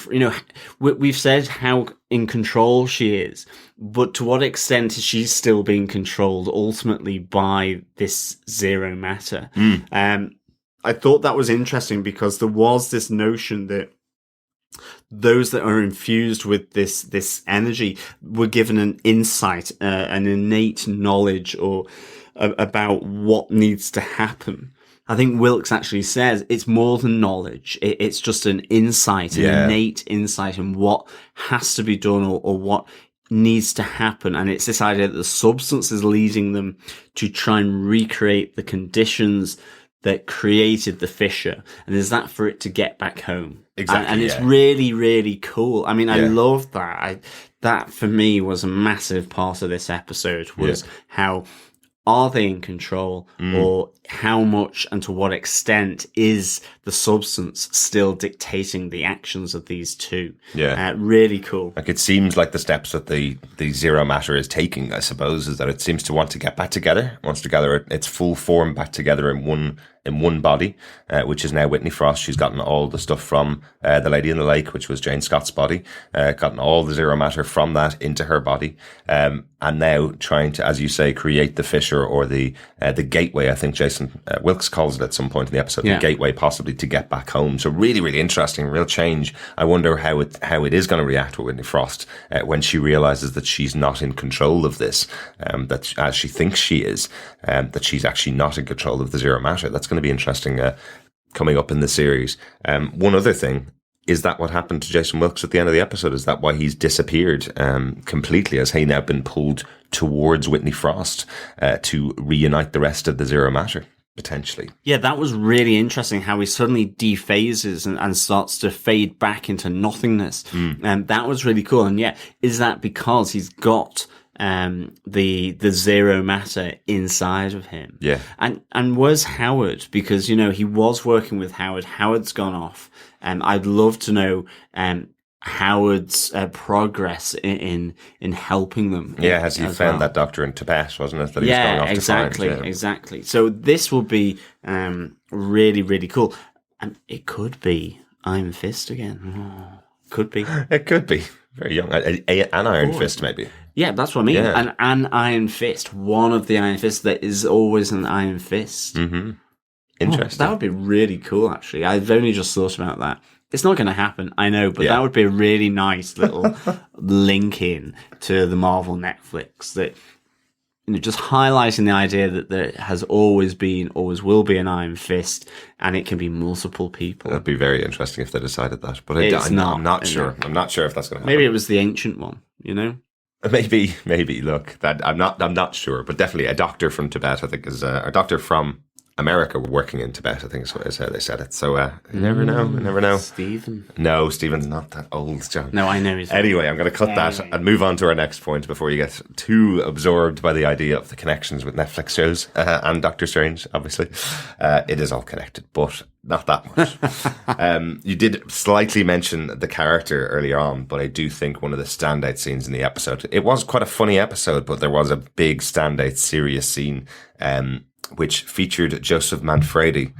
S1: we've said how in control she is, but to what extent is she still being controlled ultimately by this zero matter? I thought that was interesting because there was this notion that those that are infused with this energy were given an insight, an innate knowledge or about what needs to happen. I think Wilkes actually says it's more than knowledge. It's just an insight, an innate insight in what has to be done or what needs to happen. And it's this idea that the substance is leading them to try and recreate the conditions that created the fissure, and is that for it to get back home?
S2: Exactly,
S1: and it's really, really cool. I mean, I love that. That for me was a massive part of this episode, was how are they in control, or how much and to what extent is the substance still dictating the actions of these two? Really cool.
S2: Like, it seems like the steps that the zero matter is taking, I suppose, is that it seems to want to get back together, wants to gather its full form back together in one body, which is now Whitney Frost. She's gotten all the stuff from the Lady in the Lake, which was Jane Scott's body, gotten all the zero matter from that into her body, and now trying to, as you say, create the fissure or the gateway. I think Jason Wilkes calls it at some point in the episode, the gateway possibly to get back home. So really, really interesting, real change. I wonder how it is going to react with Whitney Frost when she realizes that she's not in control of this, that as she thinks she is, that she's actually not in control of the zero matter. That's going to be interesting coming up in the series. One other thing, is that what happened to Jason Wilkes at the end of the episode? Is that why he's disappeared completely? Has he now been pulled towards Whitney Frost to reunite the rest of the zero matter, potentially? Yeah,
S1: that was really interesting, how he suddenly dephases and starts to fade back into nothingness. And that was really cool. And is that because he's got the zero matter inside of him? And was Howard, because he was working with Howard. Howard's gone off. I'd love to know Howard's progress in helping them.
S2: Yeah, has he found that doctor in Tibet, wasn't it? That he was going off
S1: exactly,
S2: to find.
S1: Exactly. So this will be really, really cool. And it could be Iron Fist again. Could be.
S2: It could be. Very young. An Iron Fist, maybe.
S1: Yeah, that's what I mean.
S2: Yeah.
S1: An Iron Fist. One of the Iron Fists that is always an Iron Fist.
S2: Mm-hmm. Interesting.
S1: That would be really cool, actually. I've only just thought about that. It's not going to happen, I know, but that would be a really nice little link in to the Marvel Netflix that, just highlighting the idea that there has always been, always will be an Iron Fist, and it can be multiple people.
S2: That'd be very interesting if they decided that, but I'm not sure. I'm not sure if that's going to happen.
S1: Maybe it was the ancient one,
S2: Maybe. Look, that I'm not sure, but definitely a doctor from Tibet, I think, is a doctor from America working in Tibet, I think is how they said it. So you never know.
S1: Stephen.
S2: No, Stephen's not that old, John.
S1: No, I know he's
S2: Anyway, I'm going to cut that and move on to our next point before you get too absorbed by the idea of the connections with Netflix shows and Doctor Strange, obviously. It is all connected, but not that much. You did slightly mention the character earlier on, but I do think one of the standout scenes in the episode, it was quite a funny episode, but there was a big standout serious scene, which featured Joseph Manfredi,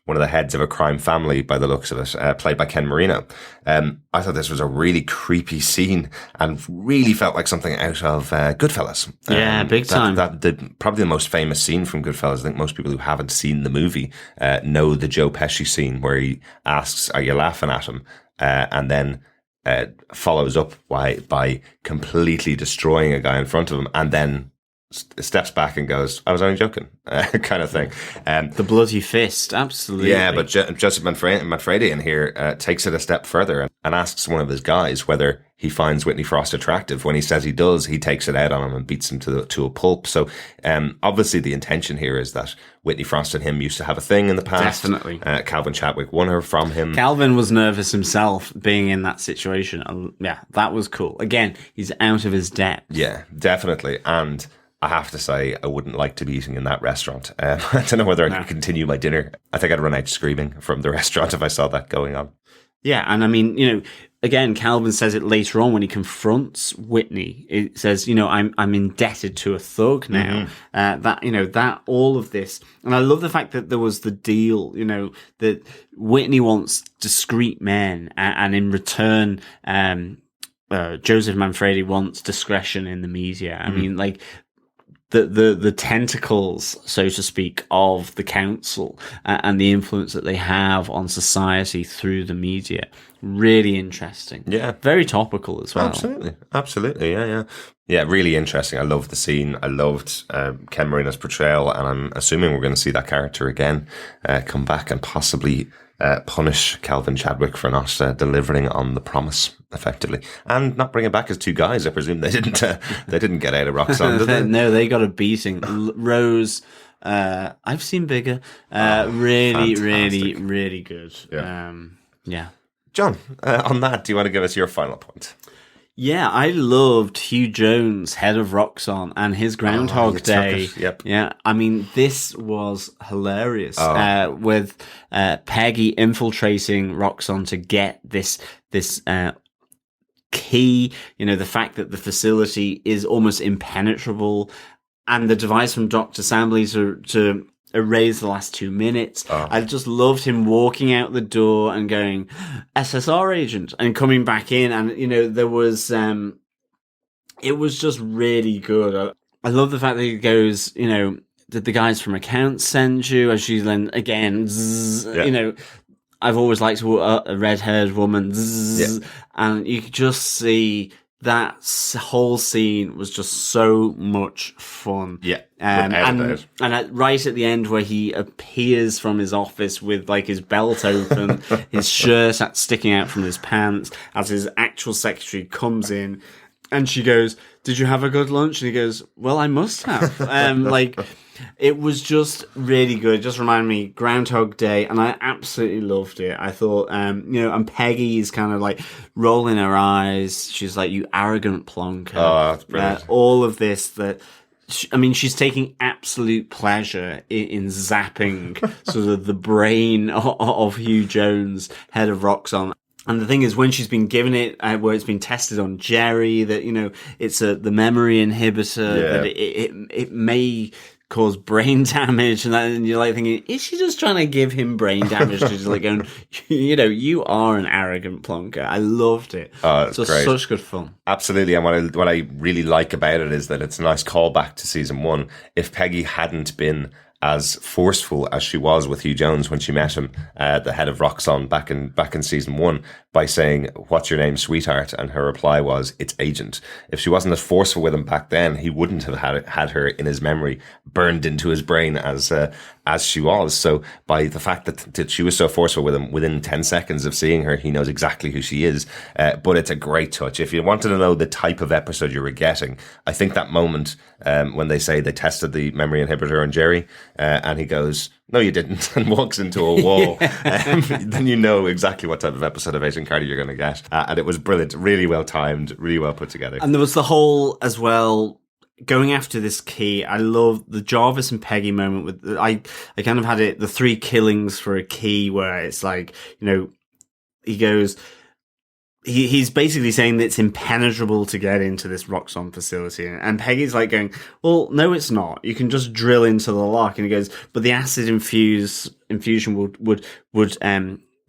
S2: one of the heads of a crime family by the looks of it, played by Ken Marino. I thought this was a really creepy scene and really felt like something out of Goodfellas.
S1: Yeah, big time.
S2: Probably the most famous scene from Goodfellas. I think most people who haven't seen the movie know the Joe Pesci scene where he asks, "Are you laughing at him?" And then follows up by completely destroying a guy in front of him and then steps back and goes, "I was only joking," kind of thing.
S1: The bloody fist, absolutely.
S2: Yeah, but Joseph Manfredi in here takes it a step further and asks one of his guys whether he finds Whitney Frost attractive. When he says he does, he takes it out on him and beats him to a pulp. So obviously the intention here is that Whitney Frost and him used to have a thing in the past.
S1: Definitely.
S2: Calvin Chadwick won her from him.
S1: Calvin was nervous himself being in that situation. Yeah, that was cool. Again, he's out of his depth.
S2: Yeah, definitely. And I have to say, I wouldn't like to be eating in that restaurant. I don't know whether I could continue my dinner. I think I'd run out screaming from the restaurant if I saw that going on.
S1: Yeah, and I mean, again, Calvin says it later on when he confronts Whitney. It says, I'm indebted to a thug now. That all of this, and I love the fact that there was the deal. That Whitney wants discreet men, and in return, Joseph Manfredi wants discretion in the media. I mean, like. The tentacles, so to speak, of the council and the influence that they have on society through the media. Really interesting.
S2: Yeah.
S1: Very topical as well.
S2: Absolutely. Yeah. Yeah, really interesting. I loved the scene. I loved Ken Marino's portrayal, and I'm assuming we're going to see that character again come back and possibly punish Calvin Chadwick for not delivering on the promise effectively, and not bringing back his two guys. I presume they didn't get out of Roxanne, did they?
S1: No, they got a beating. Rose, I've seen bigger. Really, really, really good. Yeah.
S2: John, on that, do you want to give us your final point?
S1: Yeah, I loved Hugh Jones, head of Roxxon, and his Groundhog Day.
S2: Yep.
S1: Yeah, I mean, this was hilarious. With Peggy infiltrating Roxxon to get this key. The fact that the facility is almost impenetrable, and the device from Dr. Sambly to erase the last 2 minutes. I just loved him walking out the door and going, SSR agent, and coming back in. And, there was, it was just really good. I love the fact that he goes, did the guys from accounts send you? As she then, again, I've always liked a red-haired woman. And you could just see that whole scene was just so much fun.
S2: Yeah.
S1: Right at the end where he appears from his office with like his belt open, his shirt sticking out from his pants, as his actual secretary comes in, and she goes, "Did you have a good lunch?" And he goes, "Well, I must have." It was just really good. It just reminded me Groundhog Day, and I absolutely loved it. I thought, and Peggy's kind of like rolling her eyes. She's like, "You arrogant plonker."
S2: Oh, that's brilliant.
S1: All of this she's taking absolute pleasure in zapping sort of the brain of Hugh Jones, head of Roxxon. And the thing is, when she's been given it, where it's been tested on Jerry, that, you know, it's the memory inhibitor, that it may cause brain damage, and you're like thinking, is she just trying to give him brain damage? She's like going, you know, you are an arrogant plonker. I loved it.
S2: It's great.
S1: Such good fun.
S2: Absolutely. And what I really like about it is that it's a nice callback to season 1. If Peggy hadn't been as forceful as she was with Hugh Jones when she met him, the head of Roxxon back in season 1, by saying, "What's your name, sweetheart?" and her reply was, "It's Agent." If she wasn't as forceful with him back then, he wouldn't have had her in his memory, burned into his brain as she was. So by the fact that she was so forceful with him, within 10 seconds of seeing her, he knows exactly who she is. But it's a great touch. If you wanted to know the type of episode you were getting, I think that moment when they say they tested the memory inhibitor on Jerry, and he goes, "No, you didn't," and walks into a wall, then you know exactly what type of episode of Agent Carter you're going to get. And it was brilliant, really well timed, really well put together.
S1: And there was the whole, as well, going after this key. I love the Jarvis and Peggy moment with, I kind of had it, the 3 killings for a key, where it's like, you know, he goes, he's basically saying that it's impenetrable to get into this Roxxon facility. And Peggy's like going, well, no, it's not. You can just drill into the lock. And he goes, but the acid infusion would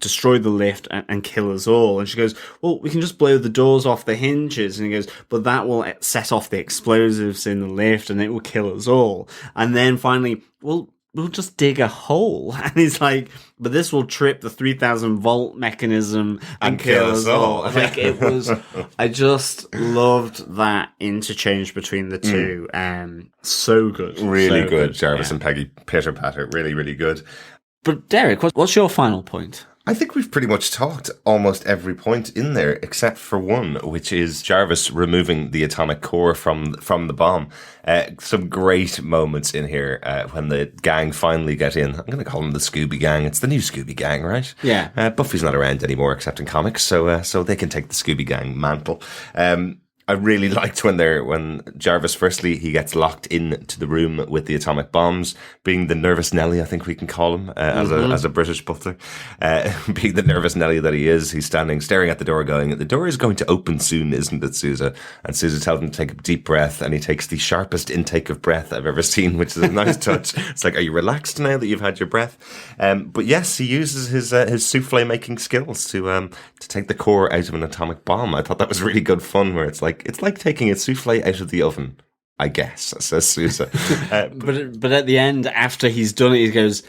S1: destroy the lift and kill us all. And she goes, well, we can just blow the doors off the hinges. And he goes, but that will set off the explosives in the lift and it will kill us all. And then finally, well, we'll just dig a hole. And he's like, but this will trip the 3,000 volt mechanism and kill us all. Like, it was, I just loved that interchange between the two. So good.
S2: Really
S1: so
S2: good. Jarvis and Peggy, pitter patter. Really, really good.
S1: But Derek, what's your final point?
S2: I think we've pretty much talked almost every point in there except for one, which is Jarvis removing the atomic core from the bomb. Some great moments in here when the gang finally get in. I'm going to call them the Scooby Gang. It's the new Scooby Gang, right?
S1: Yeah.
S2: Buffy's not around anymore except in comics, so they can take the Scooby Gang mantle. I really liked when Jarvis, firstly, he gets locked into the room with the atomic bombs, being the nervous Nelly, I think we can call him, as a British butler. Being the nervous Nelly that he is, he's staring at the door going, the door is going to open soon, isn't it, Sousa? And Sousa tells him to take a deep breath, and he takes the sharpest intake of breath I've ever seen, which is a nice touch. It's like, are you relaxed now that you've had your breath? But yes, he uses his souffle making skills to take the core out of an atomic bomb. I thought that was really good fun, where it's like taking a souffle out of the oven, I guess, says Sousa.
S1: But at the end, after he's done it, he goes,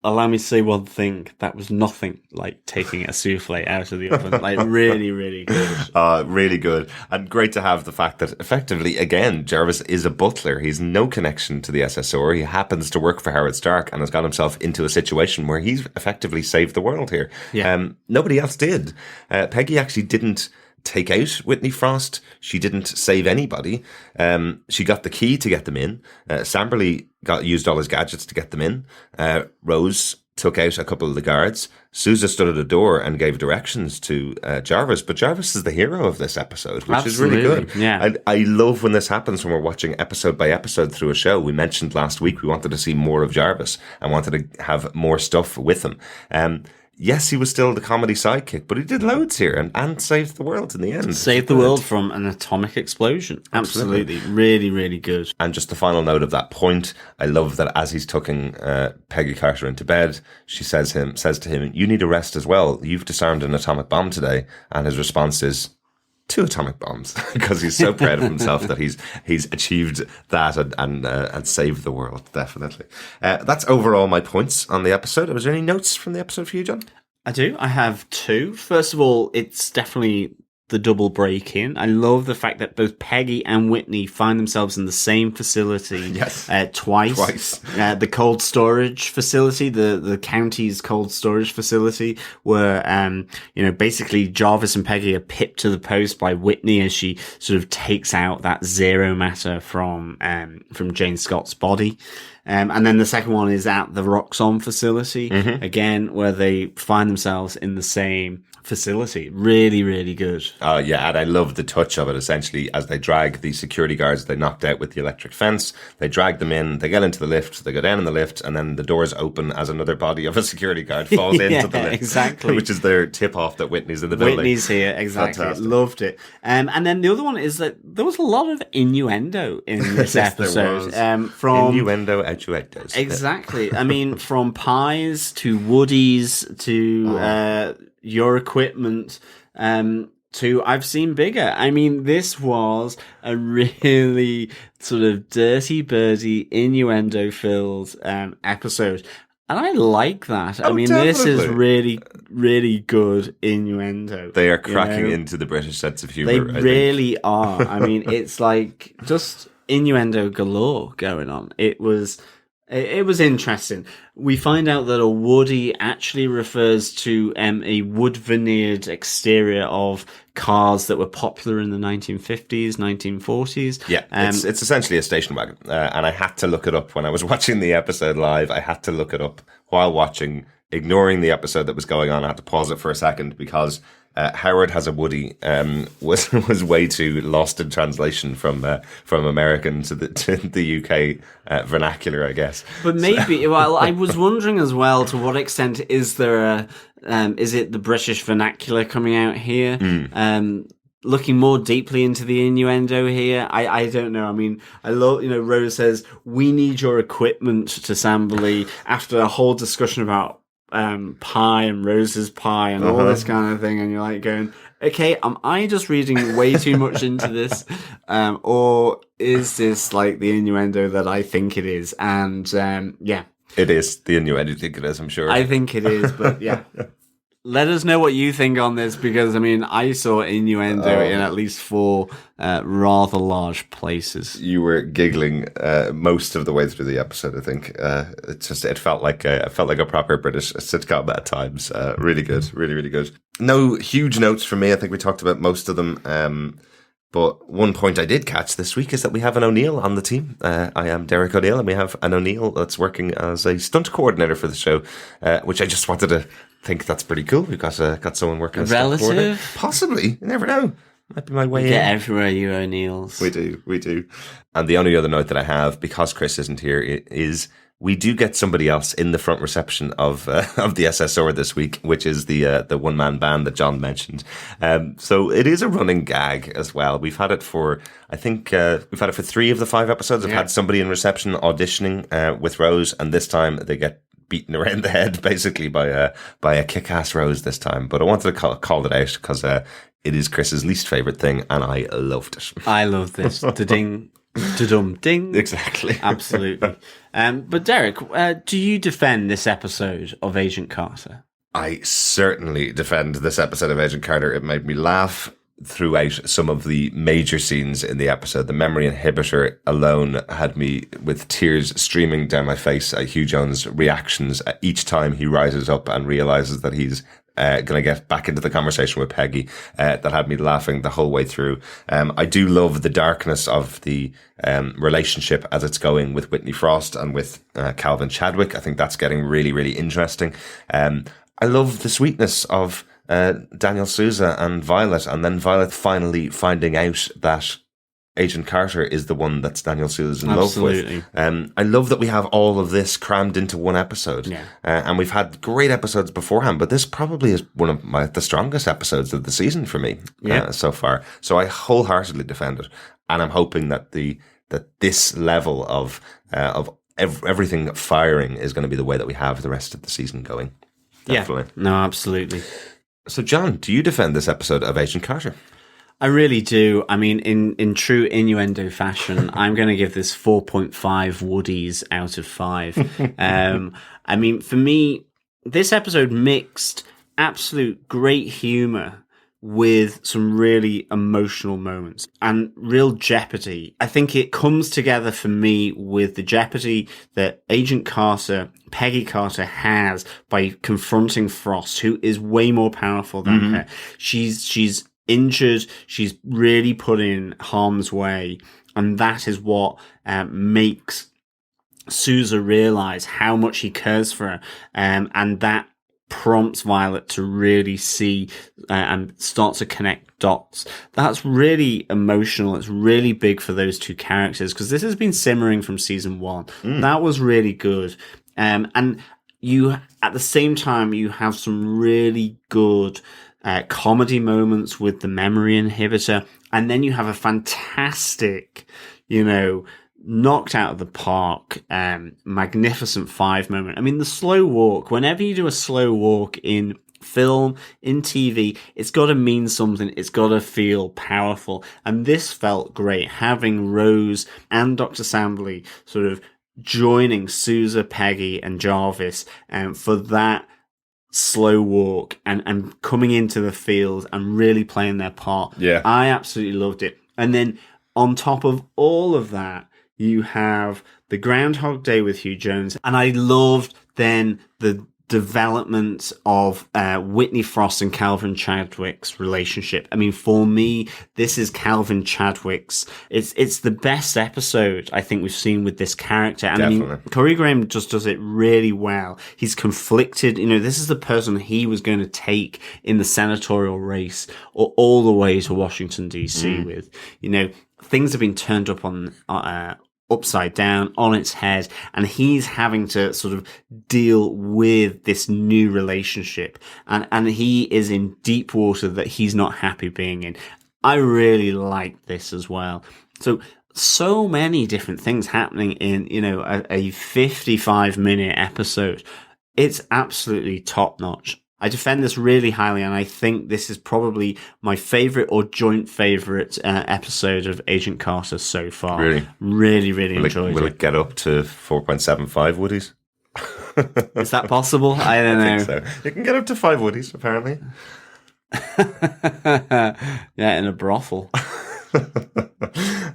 S1: allow me to say one thing, that was nothing like taking a souffle out of the oven. Like, really, really good.
S2: Really good. And great to have the fact that, effectively, again, Jarvis is a butler. He's no connection to the SSR. He happens to work for Howard Stark and has got himself into a situation where he's effectively saved the world here.
S1: Yeah.
S2: Nobody else did. Peggy actually didn't take out Whitney Frost. She didn't save anybody. She got the key to get them in. Samberly used all his gadgets to get them in. Rose took out a couple of the guards. Sousa stood at a door and gave directions to Jarvis. But Jarvis is the hero of this episode, which
S1: Absolutely.
S2: is really good.
S1: Yeah.
S2: I love when this happens, when we're watching episode by episode through a show. We mentioned last week we wanted to see more of Jarvis and wanted to have more stuff with him. Yes, he was still the comedy sidekick, but he did loads here and saved the world in the end.
S1: Saved the world from an atomic explosion. Absolutely. Really, really good.
S2: And just the final note of that point, I love that as he's tucking Peggy Carter into bed, she says to him, you need a rest as well. You've disarmed an atomic bomb today. And his response is, 2 atomic bombs, because he's so proud of himself that he's achieved that and saved the world. Definitely. That's overall my points on the episode. Was there any notes from the episode for you, John?
S1: I do. I have 2. First of all, it's definitely the double break-in. I love the fact that both Peggy and Whitney find themselves in the same facility.
S2: Yes.
S1: Twice. The cold storage facility, the county's cold storage facility, where, basically Jarvis and Peggy are pipped to the post by Whitney as she sort of takes out that zero matter from Jane Scott's body. And then the second one is at the Roxxon facility, again, where they find themselves in the same facility. Really, really good.
S2: Yeah, and I love the touch of it. Essentially, as they drag the security guards they knocked out with the electric fence, they drag them in, they get into the lift, they go down in the lift, and then the doors open as another body of a security guard falls into the lift.
S1: Exactly.
S2: Which is their tip-off that Whitney's in the building.
S1: Whitney's here, exactly.
S2: Fantastic.
S1: Loved it. And then the other one is that there was a lot of innuendo in this
S2: Yes, there
S1: episode.
S2: was.
S1: From
S2: Innuendo, outnuendos.
S1: Exactly. I mean, from pies to woodies to your equipment, to I've seen bigger. I mean, this was a really sort of dirty birdie, innuendo-filled episode. And I like that. I mean,
S2: definitely.
S1: This is really, really good innuendo.
S2: They are cracking into the British sense of humour.
S1: They
S2: I think.
S1: really are. I mean, it's like just innuendo galore going on. It was interesting. We find out that a woody actually refers to a wood veneered exterior of cars that were popular in the 1950s, 1940s.
S2: Yeah, it's essentially a station wagon. And I had to look it up when I was watching the episode live. I had to look it up while watching, ignoring the episode that was going on. I had to pause it for a second because Howard Has a Woody was way too lost in translation from American to the UK vernacular, I guess.
S1: But maybe, well, I was wondering as well, to what extent is there is it the British vernacular coming out here? Looking more deeply into the innuendo here, I don't know. I mean, I love, Rose says, "We need your equipment" to Samberly after a whole discussion about pie and Rose's pie and all this kind of thing, and you're like going, okay, am I just reading way too much into this, or is this like the innuendo that I think it is? And yeah,
S2: it is the innuendo. You think it is? I'm sure.
S1: I think it is, but yeah. Let us know what you think on this, because, I mean, I saw innuendo in at least 4 rather large places.
S2: You were giggling most of the way through the episode, I think. It felt like a proper British sitcom at times. Really good. Really, really good. No huge notes from me. I think we talked about most of them. But one point I did catch this week is that we have an O'Neill on the team. I am Derek O'Neill, and we have an O'Neill that's working as a stunt coordinator for the show, which I just wanted to think that's pretty cool. We've got someone working as a stunt coordinator.
S1: Relative?
S2: Possibly. You never know. Might be my way in.
S1: Get everywhere, you O'Neills.
S2: We do. And the only other note that I have, because Chris isn't here, is we do get somebody else in the front reception of the SSR this week, which is the one-man band that John mentioned. So it is a running gag as well. We've had it for, I think, we've had it for 3 of the 5 episodes. I've had somebody in reception auditioning with Rose, and this time they get beaten around the head basically by a kick-ass Rose this time. But I wanted to call it out because it is Chris's least favourite thing, and I loved it.
S1: I love this. Da-ding. Da-dum ding.
S2: Exactly.
S1: Absolutely. But Derek, do you defend this episode of Agent Carter?
S2: I certainly defend this episode of Agent Carter. It made me laugh throughout some of the major scenes in the episode. The memory inhibitor alone had me with tears streaming down my face at Hugh Jones' reactions each time he rises up and realizes that he's going to get back into the conversation with Peggy. That had me laughing the whole way through. I do love the darkness of the relationship as it's going with Whitney Frost and with Calvin Chadwick. I think that's getting really, really interesting. I love the sweetness of Daniel Souza and Violet, and then Violet finally finding out that Agent Carter is the one that's Daniel Souza's in love with. I love that we have all of this crammed into one episode.
S1: Yeah.
S2: And we've had great episodes beforehand, but this probably is one of the strongest episodes of the season for me so far. So I wholeheartedly defend it. And I'm hoping that this level of everything firing is going to be the way that we have the rest of the season going. Definitely.
S1: Yeah, no, absolutely.
S2: So, John, do you defend this episode of Agent Carter?
S1: I really do. I mean, in true innuendo fashion, I'm going to give this 4.5 Woodies out of 5. I mean, for me, this episode mixed absolute great humour with some really emotional moments and real jeopardy. I think it comes together for me with the jeopardy that Agent Carter, Peggy Carter, has by confronting Frost, who is way more powerful than her. She's injured. She's really put in harm's way. And that is what makes Sousa realize how much he cares for her, and that prompts Violet to really see and start to connect dots. That's really emotional. It's really big for those two characters because this has been simmering from season 1. That was really good. And you, at the same time, you have some really good comedy moments with the memory inhibitor. And then you have a fantastic, knocked out of the park, magnificent 5 moment. I mean, the slow walk, whenever you do a slow walk in film, in TV, it's got to mean something. It's got to feel powerful. And this felt great, having Rose and Dr. Sambley sort of joining Sousa, Peggy, and Jarvis for that slow walk and coming into the field and really playing their part.
S2: Yeah.
S1: I absolutely loved it. And then on top of all of that, you have the Groundhog Day with Hugh Jones. And I loved then the development of Whitney Frost and Calvin Chadwick's relationship. I mean, for me, this is Calvin Chadwick's. It's the best episode I think we've seen with this character. And
S2: Definitely.
S1: I mean, Corey Graham just does it really well. He's conflicted. This is the person he was going to take in the senatorial race or all the way to Washington, D.C. with. Things have been turned up on upside down, on its head, and he's having to sort of deal with this new relationship, and he is in deep water that he's not happy being in. I really like this as well. So many different things happening in, a 55-minute episode. It's absolutely top notch. I defend this really highly, and I think this is probably my favorite or joint favorite episode of Agent Carter so far.
S2: Really?
S1: Really enjoyed it.
S2: Will it get up to 4.75 Woodies?
S1: Is that possible? I don't know.
S2: I think so. It can get up to 5 Woodies, apparently.
S1: Yeah, in a brothel.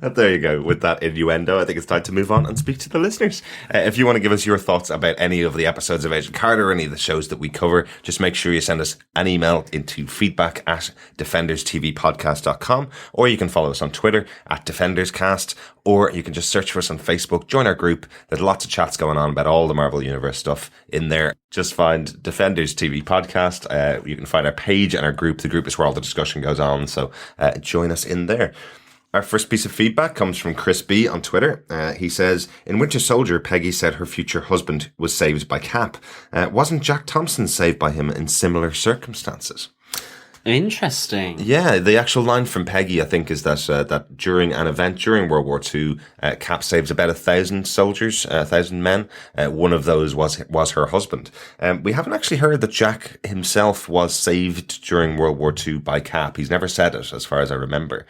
S2: There you go. With that innuendo, I think it's time to move on and speak to the listeners. If you want to give us your thoughts about any of the episodes of Agent Carter or any of the shows that we cover, just make sure you send us an email into feedback@defenderstvpodcast.com, or you can follow us on Twitter @DefendersCast, or you can just search for us on Facebook, join our group. There's lots of chats going on about all the Marvel Universe stuff in there. Just find Defenders TV Podcast. You can find our page and our group. The group is where all the discussion goes on, so join us in there. Our first piece of feedback comes from Chris B on Twitter. He says, in Winter Soldier, Peggy said her future husband was saved by Cap. Wasn't Jack Thompson saved by him in similar circumstances?
S1: Interesting.
S2: Yeah, the actual line from Peggy, I think, is that during an event during World War II, Cap saves about 1,000 soldiers, 1,000 men. One of those was her husband. We haven't actually heard that Jack himself was saved during World War II by Cap. He's never said it, as far as I remember.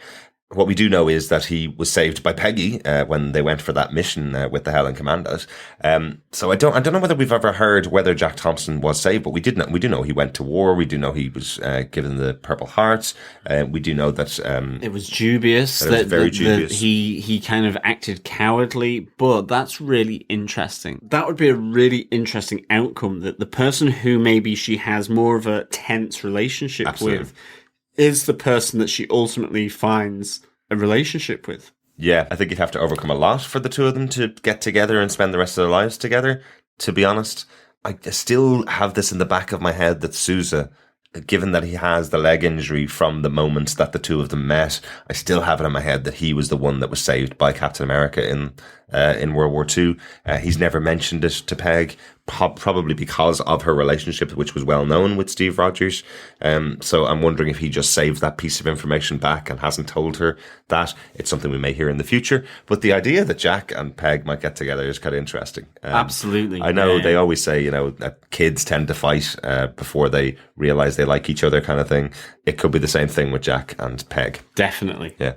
S2: What we do know is that he was saved by Peggy when they went for that mission with the Howling Commandos. So I don't know whether we've ever heard whether Jack Thompson was saved, but we do know he went to war. We do know he was given the Purple Heart. We do know that
S1: it was dubious.
S2: That very dubious.
S1: He kind of acted cowardly, but that's really interesting. That would be a really interesting outcome, that the person who maybe she has more of a tense relationship
S2: Absolutely.
S1: with is the person that she ultimately finds a relationship with.
S2: Yeah, I think you'd have to overcome a lot for the two of them to get together and spend the rest of their lives together, to be honest. I still have this in the back of my head that Sousa, given that he has the leg injury from the moment that the two of them met, I still have it in my head that he was the one that was saved by Captain America in World War II. He's never mentioned it to Peg, probably because of her relationship, which was well known with Steve Rogers. So I'm wondering if he just saved that piece of information back and hasn't told her that. It's something we may hear in the future. But the idea that Jack and Peg might get together is kind of interesting.
S1: Absolutely.
S2: I know they always say, that kids tend to fight before they realize they like each other, kind of thing. It could be the same thing with Jack and Peg.
S1: Definitely.
S2: Yeah.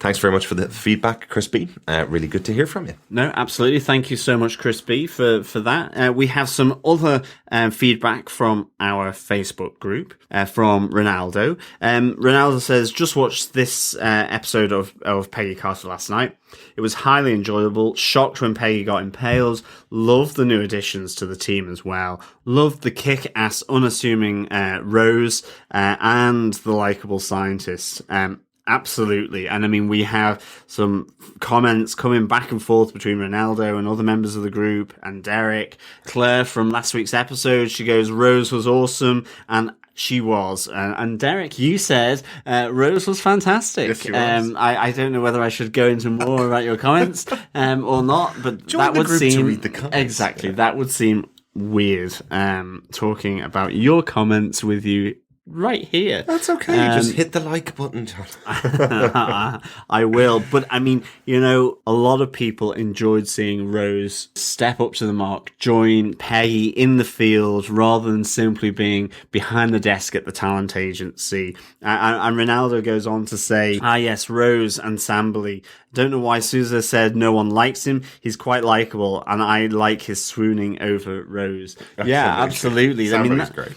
S2: Thanks very much for the feedback, Chris B. Really good to hear from you.
S1: No, absolutely. Thank you so much, Chris B, for that. We have some other feedback from our Facebook group from Ronaldo. Ronaldo says, just watched this episode of Peggy Carter last night. It was highly enjoyable. Shocked when Peggy got impaled. Loved the new additions to the team as well. Loved the kick-ass, unassuming Rose and the likable scientist. Absolutely. And I mean, we have some comments coming back and forth between Ronaldo and other members of the group and Derek. Claire from last week's episode, she goes, Rose was awesome. And she was. And Derek, you said Rose was fantastic.
S2: Yes, she was.
S1: I don't know whether I should go into more about your comments or not, but that would seem...
S2: to read the comments.
S1: Exactly. Yeah. That would seem weird, talking about your comments with you right here.
S2: That's okay. Just hit the like button, John.
S1: I will. But I mean, a lot of people enjoyed seeing Rose step up to the mark, join Peggy in the field rather than simply being behind the desk at the talent agency. And Ronaldo goes on to say, yes, Rose and Sambali. Don't know why Sousa said no one likes him. He's quite likable, and I like his swooning over Rose. Yeah, absolutely. I mean,
S2: great.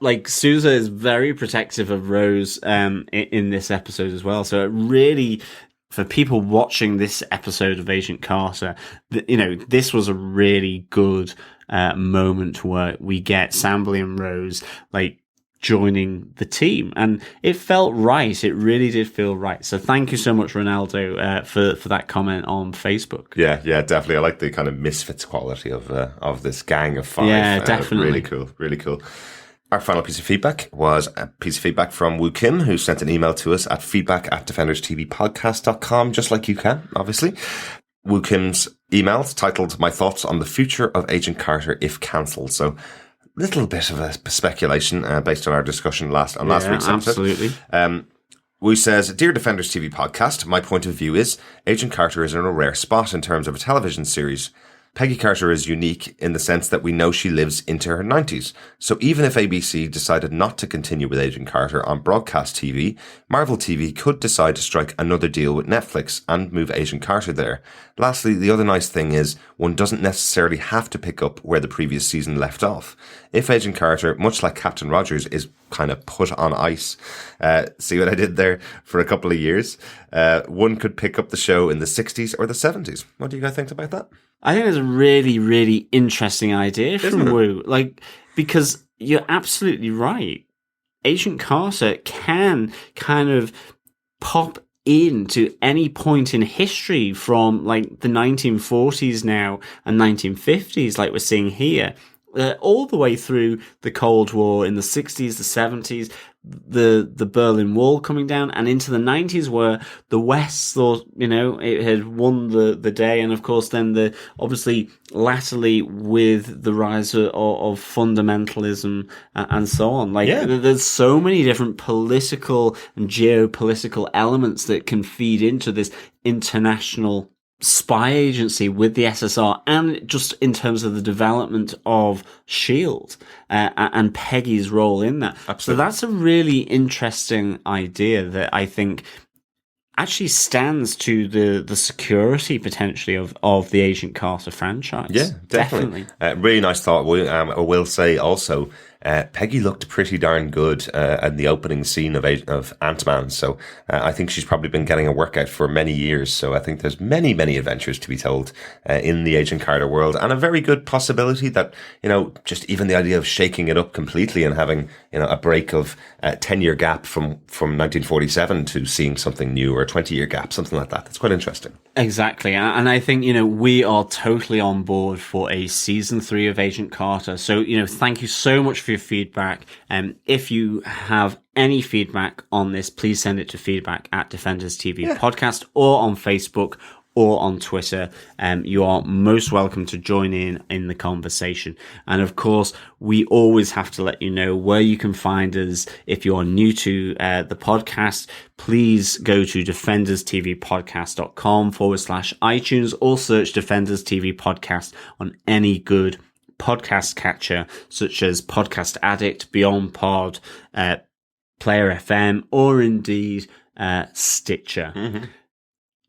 S1: Like, Sousa is very protective of Rose in this episode as well. So it really, for people watching this episode of Agent Carter, this was a really good moment where we get Sambali and Rose, like, joining the team, and it felt right. It really did feel right. So thank you so much, Ronaldo, for that comment on Facebook.
S2: Yeah, definitely. I like the kind of misfits quality of this gang of five.
S1: Yeah, definitely.
S2: Really cool. Our final piece of feedback was a piece of feedback from Woo Kim, who sent an email to us at feedback@defenderstvpodcast.com, just like you can, obviously. Woo Kim's email is titled, My Thoughts on the Future of Agent Carter If Cancelled. So little bit of a speculation based on our discussion last week's episode.
S1: Absolutely.
S2: Woo says, Dear Defenders TV podcast, my point of view is Agent Carter is in a rare spot in terms of a television series. Peggy Carter is unique in the sense that we know she lives into her 90s. So even if ABC decided not to continue with Agent Carter on broadcast TV, Marvel TV could decide to strike another deal with Netflix and move Agent Carter there. Lastly, the other nice thing is one doesn't necessarily have to pick up where the previous season left off. If Agent Carter, much like Captain Rogers, is kind of put on ice, see what I did there, for a couple of years, one could pick up the show in the 60s or the 70s. What do you guys think about that?
S1: I think it's a really, really interesting idea from Woo. Like, because you're absolutely right. Agent Carter can kind of pop into any point in history from like the 1940s now and 1950s, like we're seeing here, all the way through the Cold War in the 60s, the 70s, the Berlin Wall coming down, and into the 90s where the West thought, it had won the day. And of course, then obviously latterly with the rise of fundamentalism and so on. Like, there's so many different political and geopolitical elements that can feed into this international spy agency with the SSR, and just in terms of the development of S.H.I.E.L.D. And Peggy's role in that.
S2: Absolutely.
S1: So that's a really interesting idea that I think actually stands to the security potentially of the Agent Carter franchise.
S2: Yeah, definitely. Really nice thought. I will say also, Peggy looked pretty darn good in the opening scene of Ant-Man. So I think she's probably been getting a workout for many years. So I think there's many, many adventures to be told in the Agent Carter world, and a very good possibility that, just even the idea of shaking it up completely and having, a break of a 10-year gap from 1947 to seeing something new, or a 20-year gap, something like that. That's quite interesting.
S1: Exactly. And I think, we are totally on board for a season 3 of Agent Carter. So, thank you so much for your feedback. If you have any feedback on this, please send it to feedback@Defenders TV Podcast, or on Facebook, or on Twitter. You are most welcome to join in the conversation. And of course, we always have to let you know where you can find us. If you're new to the podcast, please go to defenderstvpodcast.com/iTunes, or search Defenders TV Podcast on any good podcast catcher, such as Podcast Addict, Beyond Pod, Player FM, or indeed Stitcher. Mm-hmm.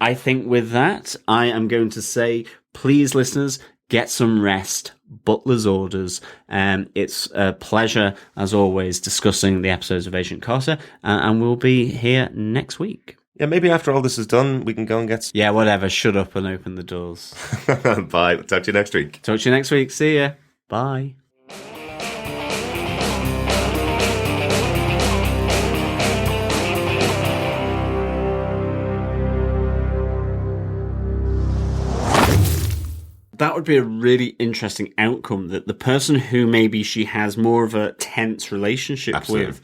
S1: I think with that, I am going to say, please, listeners, get some rest. Butler's orders. It's a pleasure, as always, discussing the episodes of Agent Carter, and we'll be here next week.
S2: Yeah, maybe after all this is done, we can go and get...
S1: Yeah, whatever. Shut up and open the doors.
S2: Bye. Talk to you next week.
S1: Talk to you next week. See ya. Bye. that would be a really interesting outcome, that the person who maybe she has more of a tense relationship
S2: Absolutely.
S1: with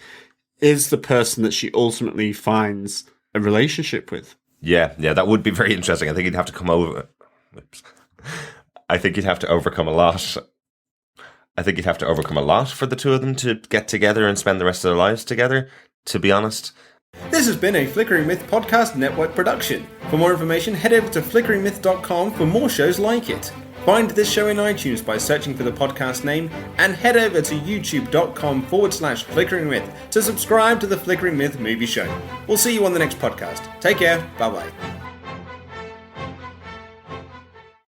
S1: is the person that she ultimately finds a relationship with.
S2: Yeah, that would be very interesting. I think he'd have to come over. Oops. I think he'd have to overcome a lot. I think he'd have to overcome a lot for the two of them to get together and spend the rest of their lives together, to be honest.
S3: This has been a Flickering Myth Podcast Network production. For more information, head over to flickeringmyth.com for more shows like it. Find this show in iTunes by searching for the podcast name, and head over to youtube.com/Flickering Myth to subscribe to the Flickering Myth movie show. We'll see you on the next podcast. Take care. Bye bye.